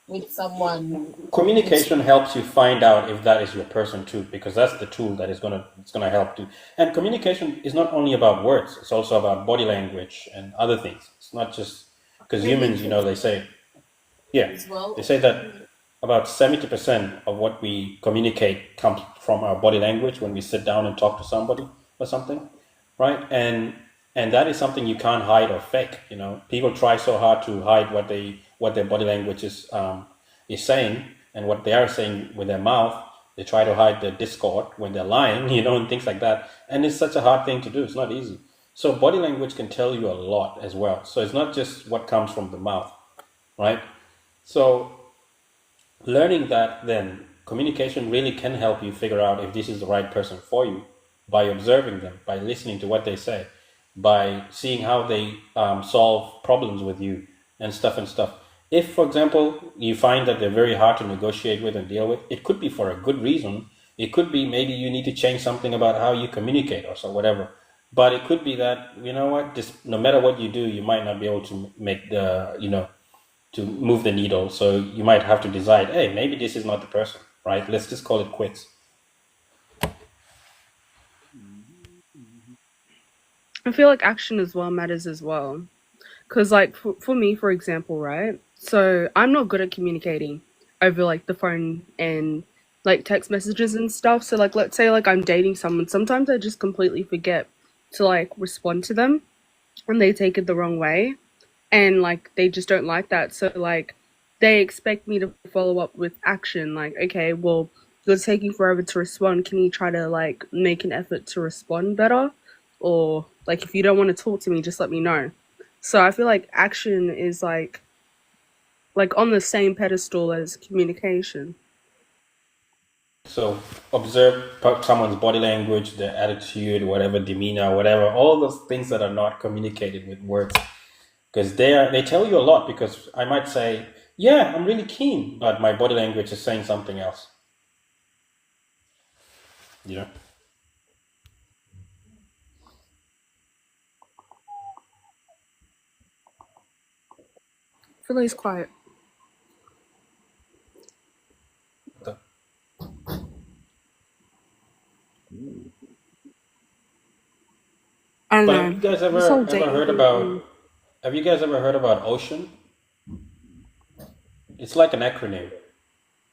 with someone who's communication helps you find out if that is your person too, because that's the tool that it's gonna help to. And communication is not only about words; it's also about body language and other things. It's not just because really humans, they say, yeah, as they well. say that about 70% of what we communicate comes from our body language when we sit down and talk to somebody or something, right? And that is something you can't hide or fake. People try so hard to hide what their body language is saying and what they are saying with their mouth. They try to hide their discord when they're lying, and things like that. And it's such a hard thing to do. It's not easy. So body language can tell you a lot as well. So it's not just what comes from the mouth, right? So learning that, then communication really can help you figure out if this is the right person for you by observing them, by listening to what they say, by seeing how they solve problems with you and stuff. If, for example, you find that they're very hard to negotiate with and deal with, it could be for a good reason. It could be maybe you need to change something about how you communicate or so whatever. But it could be that, just no matter what you do, you might not be able to make to move the needle. So you might have to decide, hey, maybe this is not the person, right? Let's just call it quits. I feel like action as well matters as well. Because, like, for me, for example, right? So I'm not good at communicating over, like, the phone and, like, text messages and stuff. So, like, let's say, like, I'm dating someone. Sometimes I just completely forget to, like, respond to them and they take it the wrong way. And, like, they just don't like that. So, like, they expect me to follow up with action. Like, okay, well, you're taking forever to respond. Can you try to, like, make an effort to respond better? Or, like, if you don't want to talk to me, just let me know. So I feel like action is like on the same pedestal as communication. So observe someone's body language, their attitude, whatever demeanor, whatever, all those things that are not communicated with words, because they tell you a lot. Because I might say, yeah, I'm really keen, but my body language is saying something else. Yeah. I feel like it's quiet. The- I don't But know. have you guys This whole ever heard dating about? thing. Have you guys ever heard about Ocean? It's like an acronym.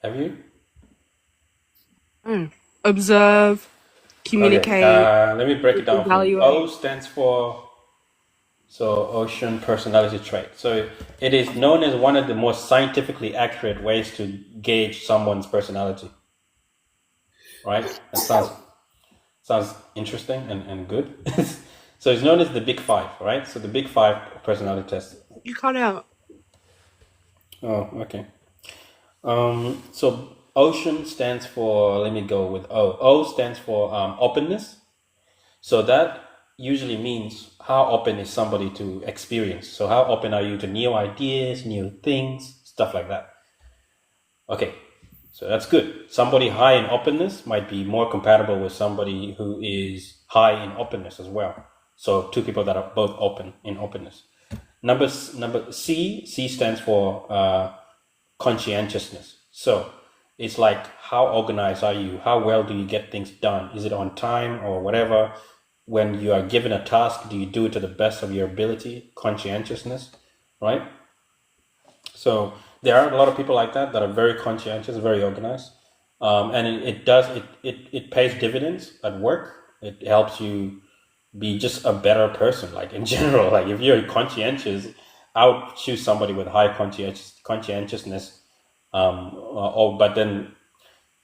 Have you? Observe, Okay. communicate, Let me break it down for you. O evaluate. stands for Ocean personality trait. So it is known as one of the most scientifically accurate ways to gauge someone's personality. Right? That sounds interesting and good. So it's known as the Big Five, right? So the Big Five personality test. You cut out. Oh, okay. So Ocean stands for, let me go with O. O stands for openness. So that usually means how open is somebody to experience. So how open are you to new ideas, new things, stuff like that. Okay, so that's good. Somebody high in openness might be more compatible with somebody who is high in openness as well. So two people that are both open in openness. Number C stands for conscientiousness. So it's like, how organized are you? How well do you get things done? Is it on time or whatever? When you are given a task, do you do it to the best of your ability? Conscientiousness, right? So there are a lot of people like that are very conscientious, very organized, and it pays dividends at work. It helps you be just a better person, like in general. Like if you're conscientious, I would choose somebody with high conscientiousness. But then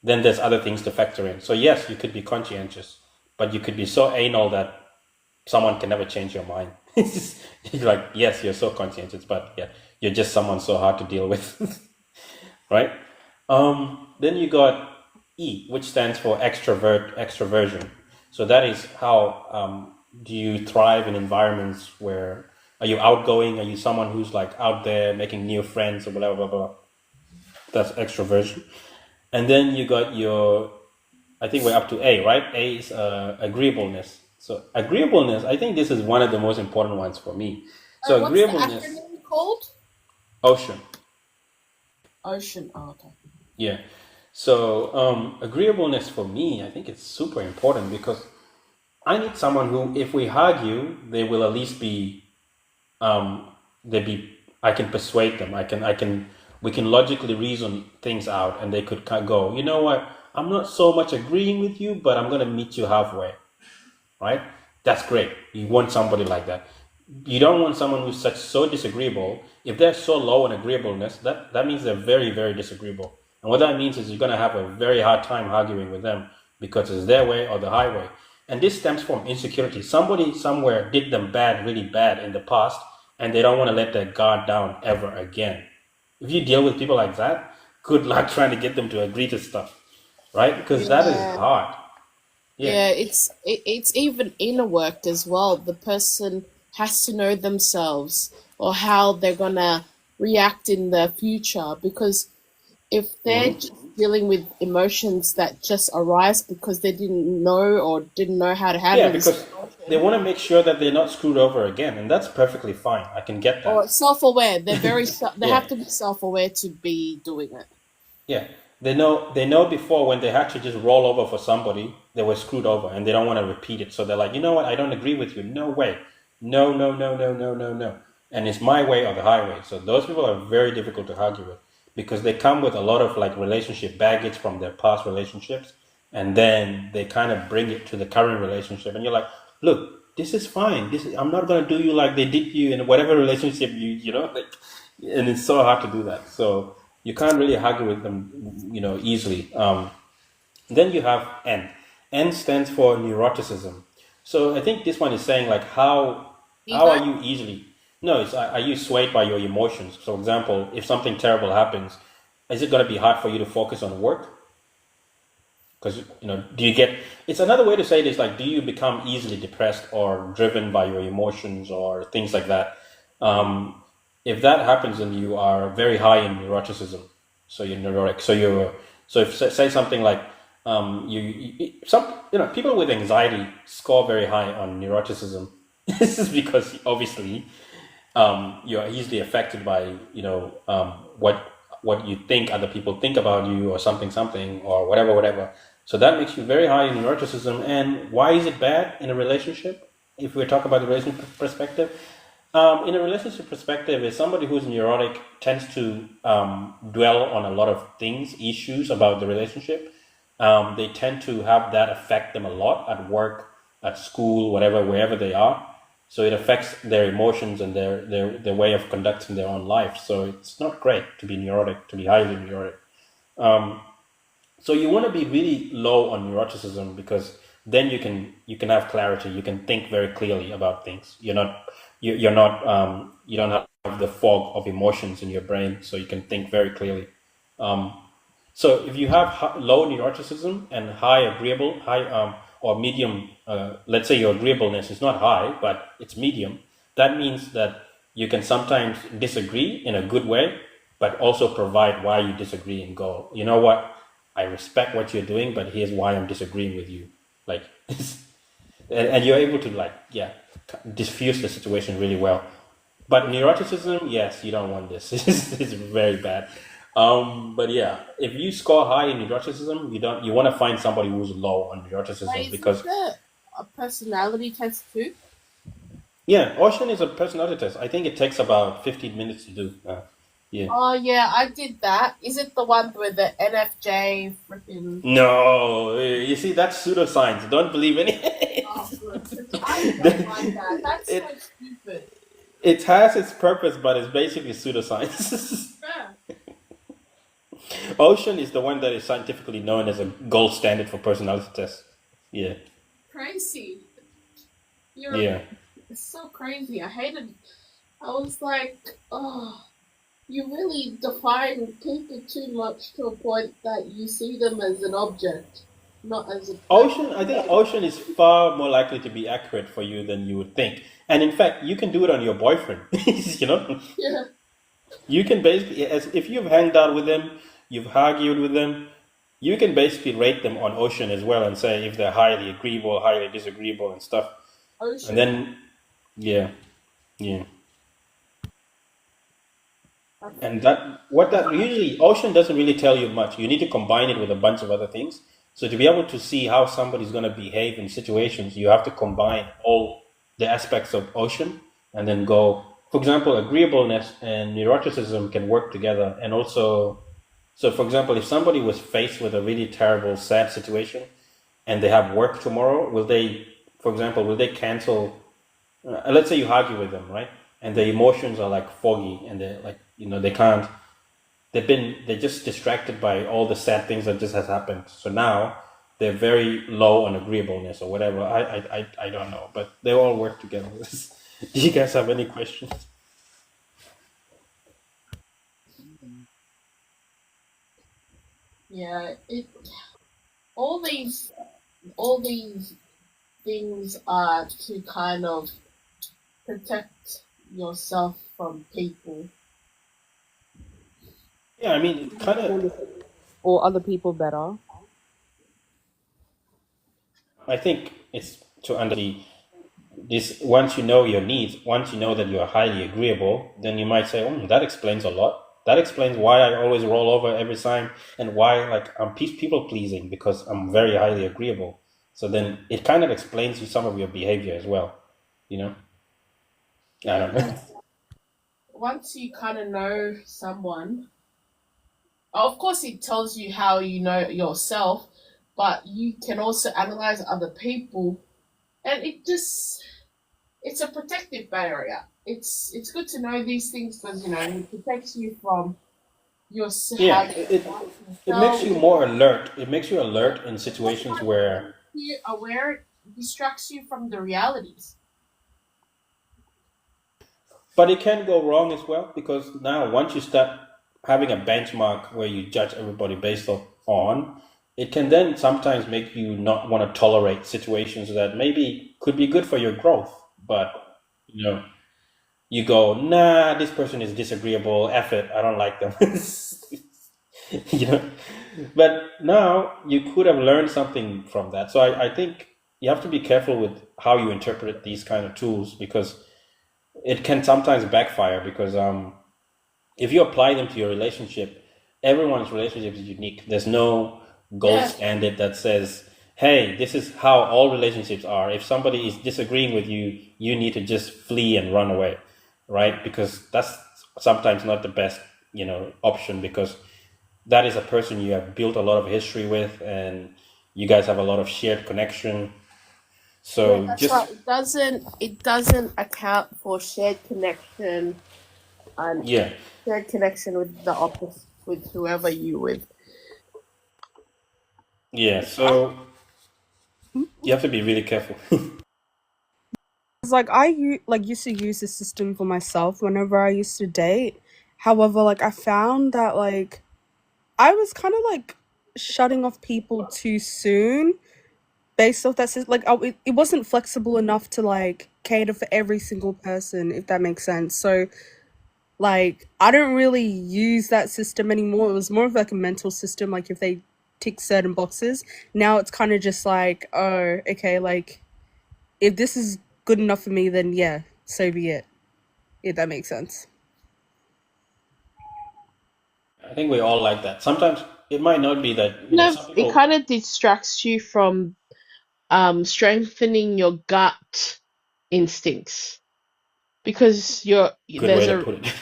then there's other things to factor in. So yes, you could be conscientious, but you could be so anal that someone can never change your mind. You're like, yes, you're so conscientious, but yeah, you're just someone so hard to deal with, right? Then you got E, which stands for extroversion. So that is how do you thrive in environments where are you outgoing? Are you someone who's like out there making new friends or blah blah blah? That's extroversion. And then you got your, I think we're up to A, right? A is agreeableness. So agreeableness, I think this is one of the most important ones for me. So What's the agreeableness, acronym called? ocean. Ocean. Oh, okay. Yeah. So agreeableness for me, I think it's super important because I need someone who, if we argue, they will at least be, they be. I can persuade them. We can logically reason things out, and they could go. You know what? I'm not so much agreeing with you, but I'm gonna meet you halfway, right? That's great. You want somebody like that. You don't want someone who's so disagreeable. If they're so low in agreeableness, that means they're very, very disagreeable. And what that means is you're gonna have a very hard time arguing with them because it's their way or the highway. And this stems from insecurity. Somebody somewhere did them bad, really bad in the past, and they don't want to let their guard down ever again. If you deal with people like that, good luck trying to get them to agree to stuff, right? Because that is Yeah. hard. Yeah. Yeah, it's even inner work as well. The person has to know themselves or how they're gonna react in the future, because if they're Mhm. just dealing with emotions that just arise because they didn't know or didn't know how to Yeah, handle this because they emotion, want to make sure that they're not screwed over again, and that's perfectly fine. I can get or that. self-aware, they're they Yeah. have to be self-aware to be doing it. Yeah, they know before when they had to just roll over for somebody, they were screwed over, and they don't want to repeat it. So they're like, you know what? I don't agree with you. No way. No, no, no, no, no, no, no. And it's my way or the highway. So those people are very difficult to argue with because they come with a lot of like relationship baggage from their past relationships, and then they kind of bring it to the current relationship, and you're like, look, this is fine. I'm not gonna do you like they did you in whatever relationship you know like, and it's so hard to do that. So you can't really argue with them, easily. Then you have N. N stands for neuroticism. So I think this one is saying like how are Ego? you easily? No, it's are you swayed by your emotions? So, for example, if something terrible happens, is it going to be hard for you to focus on work? Because do you get? It's another way to say it is like, do you become easily depressed or driven by your emotions or things like that? If that happens, then you are very high in neuroticism. So you're neurotic. So if say something like some people with anxiety score very high on neuroticism. This is because obviously you're easily affected by what you think other people think about you or something or whatever. So that makes you very high in neuroticism. And why is it bad in a relationship? If we talk about the relationship perspective, in a relationship perspective, is somebody who's neurotic tends to dwell on a lot of things, issues about the relationship. They tend to have that affect them a lot at work, at school, whatever, wherever they are. So it affects their emotions and their way of conducting their own life. So it's not great to be neurotic, to be highly neurotic. So you want to be really low on neuroticism because then you can have clarity. You can think very clearly about things. You don't have the fog of emotions in your brain, so you can think very clearly. So if you have low neuroticism and high or medium, let's say your agreeableness is not high, but it's medium, that means that you can sometimes disagree in a good way, but also provide why you disagree and go, you know what, I respect what you're doing, but here's why I'm disagreeing with you. Like, and you're able to diffuse the situation really well. But neuroticism, yes, you don't want this. It's very bad. But yeah, if you score high in neuroticism, you want to find somebody who's low on neuroticism Wait, because is a personality test too? yeah, Ocean is a personality test. I think it takes about 15 minutes to do. Yeah. Oh yeah, I did that. Is it the one where the NFJ freaking? No, you see, that's pseudoscience. Don't believe any. Oh, good. I don't like that. That's so it, stupid. it has its purpose, but it's basically pseudoscience. Yeah. Ocean is the one that is scientifically known as a gold standard for personality tests. Yeah, Crazy. You're yeah. it's so crazy. I hated. I was like, oh, you really define people too much to a point that you see them as an object, not as a Ocean, I think Ocean is far more likely to be accurate for you than you would think. And in fact, you can do it on your boyfriend. You know, yeah. you can basically, as if you've hanged out with them, you've argued with them, you can basically rate them on Ocean as well and say if they're highly agreeable, highly disagreeable, and stuff. And Ocean. then, yeah, yeah. And that what that usually Ocean doesn't really tell you much. You need to combine it with a bunch of other things. So to be able to see how somebody's going to behave in situations, you have to combine all the aspects of Ocean and then go. For example, agreeableness and neuroticism can work together, and also, so for example, if somebody was faced with a really terrible, sad situation, and they have work tomorrow, will they, for example, will they cancel? Let's say you argue with them, right? And the emotions are like foggy, and they're like, they can't. They're just distracted by all the sad things that just has happened. So now they're very low on agreeableness or whatever. I don't know, but they all work together. Do you guys have any questions? Yeah. It. All these. All these things are to kind of protect yourself from people. Yeah, I mean, it kind of. Or other people better. I think it's to understand this. Once you know your needs, once you know that you are highly agreeable, then you might say, "Oh, that explains a lot. That explains why I always roll over every time, and why like I'm people pleasing because I'm very highly agreeable." So then it kind of explains you some of your behavior as well. You know, I don't know. Once you kind of know someone, of course, it tells you how you know yourself, but you can also analyze other people, and it's a protective barrier. It's good to know these things because it protects you from your Yeah, having it makes yourself. you more alert. It makes you alert in situations where, Be aware distracts you from the realities. but it can go wrong as well because now once you start having a benchmark where you judge everybody based on, it can then sometimes make you not want to tolerate situations that maybe could be good for your growth, but you know, you go, nah, this person is disagreeable, F it, I don't like them. you know, but now you could have learned something from that. So I think you have to be careful with how you interpret these kind of tools because it can sometimes backfire because if you apply them to your relationship, everyone's relationship is unique. There's no gold Yeah, standard that says, hey, this is how all relationships are. If somebody is disagreeing with you, you need to just flee and run away, right? Because that's sometimes not the best, option because that is a person you have built a lot of history with and you guys have a lot of shared connection. yeah, So that's just, right. It doesn't account for shared connection and yeah, shared connection with the opposite with whoever you with. yeah. So you have to be really careful. It's like used to use this system for myself whenever I used to date. However, like I found that like I was kind of like shutting off people too soon based off that system. Like it wasn't flexible enough to like cater for every single person, if that makes sense. So like I don't really use that system anymore. It was more of like a mental system. Like if they tick certain boxes, now it's kind of just like, oh, okay, like if this is good enough for me, then yeah, so be it. If that makes sense. I think we all like that. Sometimes it might not be that, some It people, kind of distracts you from strengthening your gut instincts because good way to put it.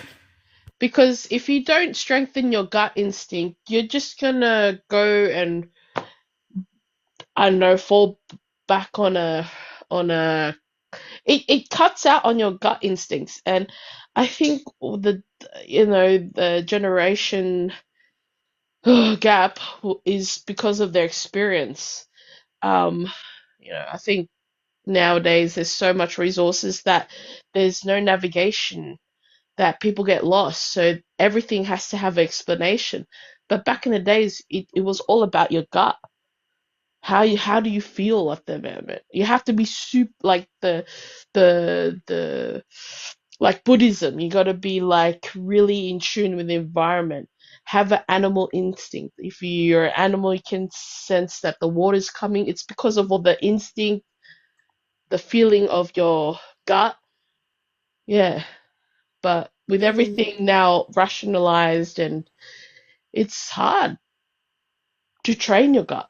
because if you don't strengthen your gut instinct, you're just gonna go and I don't know fall back on a it cuts out on your gut instincts, and I think the generation gap is because of their experience. Um, I think nowadays there's so much resources that there's no navigation, that people get lost. So everything has to have an explanation. But back in the days, it was all about your gut. How do you feel at the moment? You have to be super like the like Buddhism. You got to be like really in tune with the environment. Have an animal instinct. If you're an animal, you can sense that the water's coming. It's because of all the instinct, the feeling of your gut. Yeah, but with everything now rationalized, and it's hard to train your gut.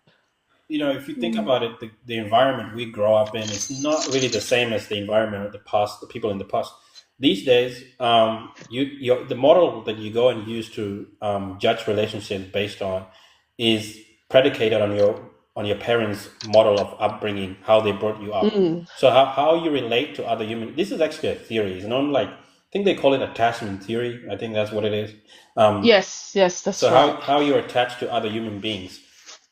If you think about it, the environment we grow up in is not really the same as the environment of the past, the people in the past. These days, the model that you go and use to judge relationships based on is predicated on your parents' model of upbringing, how they brought you up. So how you relate to other human. This is actually a theory. It's not like, I think they call it attachment theory. I think that's what it is. Yes, that's So right. how you're attached to other human beings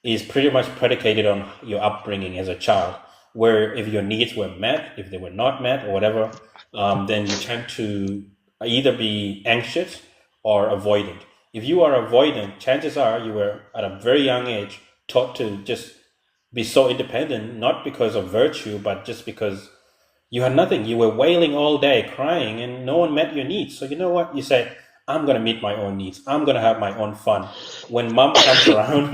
is pretty much predicated on your upbringing as a child, where if your needs were met, if they were not met or whatever, then you tend to either be anxious or avoidant. If you are avoidant, chances are you were at a very young age taught to just be so independent, not because of virtue, but just because you had nothing. You were wailing all day, crying, and no one met your needs. So you know what? You said, I'm going to meet my own needs. I'm going to have my own fun. When mom comes around,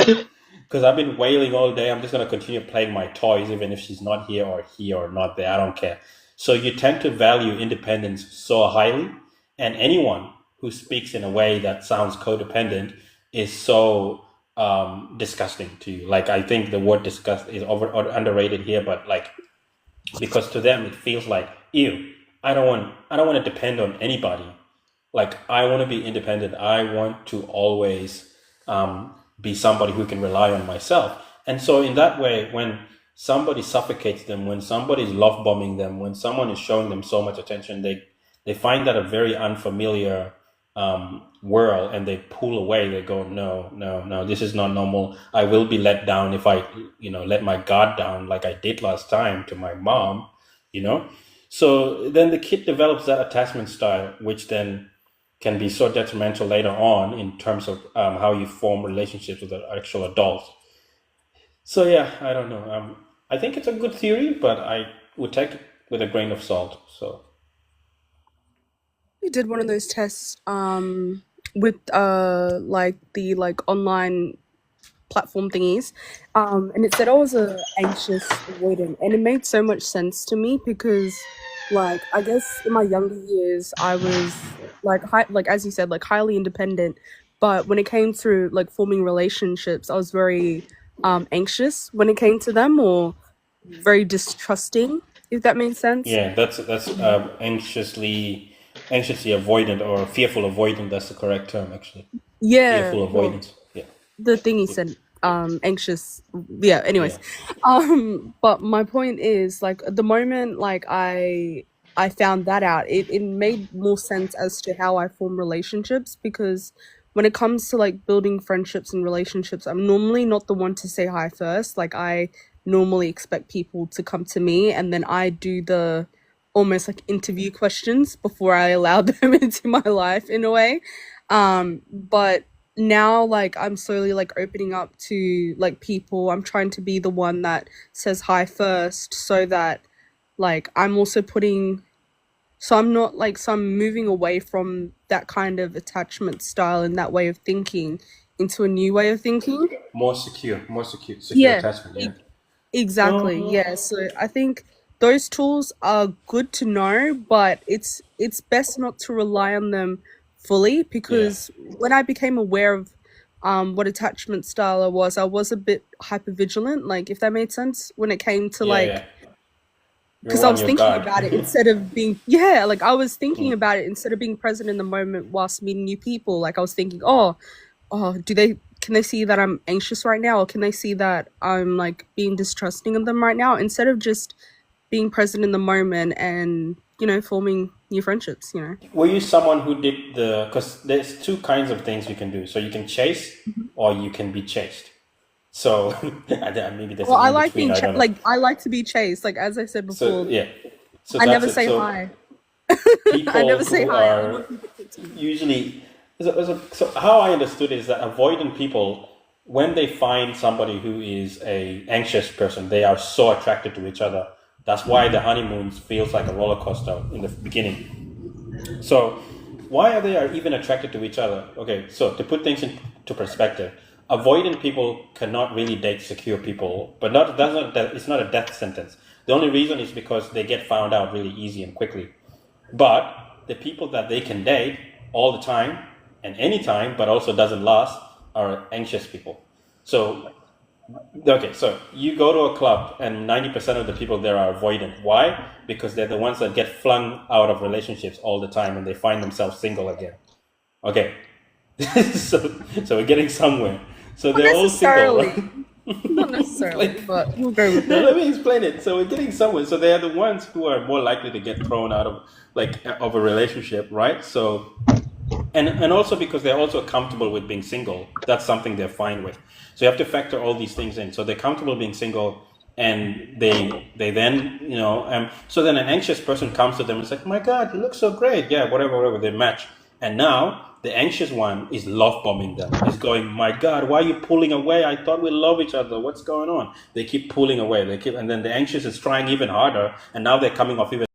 because I've been wailing all day, I'm just going to continue playing my toys, even if she's not here or not there. I don't care. So you tend to value independence so highly, and anyone who speaks in a way that sounds codependent is so disgusting to you. Like, I think the word disgust is underrated here, but like, because to them it feels like, ew, I don't want to depend on anybody. Like, I want to be independent. I want to always be somebody who can rely on myself. And so in that way, when somebody suffocates them, when somebody is love bombing them, when someone is showing them so much attention, they find that a very unfamiliar world, and they pull away. They go, no, no, no, this is not normal. I will be let down if I let my guard down like I did last time to my mom. So then the kid develops that attachment style, which then can be so detrimental later on in terms of how you form relationships with the actual adults. So yeah, I don't know. I think it's a good theory, but I would take it with a grain of salt. So We did one of those tests with like the like online platform thingies, and it said I was a anxious avoidant, and it made so much sense to me because, like, I guess in my younger years I was like like as you said, like highly independent, but when it came through like forming relationships, I was very anxious when it came to them, or very distrusting, if that makes sense. yeah, that's anxiously avoidant or fearful avoidant. That's the correct term, actually. Yeah, Fearful well, avoidance. Yeah, the thing he said, anxious. Yeah, anyways. yeah, But my point is, like, at the moment, like, I found that out, it made more sense as to how I form relationships, because when it comes to like building friendships and relationships, I'm normally not the one to say hi first. Like, I normally expect people to come to me, and then I do the almost like interview questions before I allow them into my life, in a way. But now, like, I'm slowly like opening up to like people. I'm trying to be the one that says hi first, so that like I'm also putting so I'm not like so I'm moving away from that kind of attachment style and that way of thinking into a new way of thinking. more secure Yeah, attachment. Yeah. exactly. Uh-huh. Yeah. So I think those tools are good to know, but it's best not to rely on them fully, Yeah. because when I became aware of what attachment style I was a bit hyper vigilant, like, if that made sense, when it came to Yeah. like, Yeah. because You're I on was your thinking guard. about it instead of being, yeah, like I was thinking Mm. about it instead of being present in the moment whilst meeting new people. Like, I was thinking, oh, can they see that I'm anxious right now, or can they see that I'm like being distrusting of them right now, instead of just being present in the moment and forming new friendships. Were you someone who did because there's two kinds of things you can do. So you can chase or you can be chased. So maybe there's Well, an I in like between. being I don't know. like I like to be chased. Like as I said So before, yeah, so I that's never it. say So hi. people I never say who hi. I are want people to talk to me. usually so how I understood it is that avoidant people, when they find somebody who is a anxious person, they are so attracted to each other. That's why the honeymoons feels like a roller coaster in the beginning. So why are they even attracted to each other? Okay, so to put things into perspective, avoidant people cannot really date secure people, but it's not a death sentence. The only reason is because they get found out really easy and quickly. But the people that they can date all the time and anytime, but also doesn't last, are anxious people. So, okay, so you go to a club and 90% of the people there are avoidant. Why? Because they're the ones that get flung out of relationships all the time and they find themselves single again. Okay, so we're getting somewhere. So Not they're all single, necessarily. right? Not necessarily, but we'll go with No, it. let me explain it. So we're getting somewhere. So they are the ones who are more likely to get thrown out of a relationship, right? So and also because they're also comfortable with being single. That's something they're fine with. So you have to factor all these things in. So they're comfortable being single, and they then so then an anxious person comes to them and is like, "My God, you look so great." Yeah, whatever. They match, and now the anxious one is love bombing them. He's going, "My God, why are you pulling away? I thought we love each other. What's going on?" They keep pulling away. And then the anxious is trying even harder, and now they're coming off even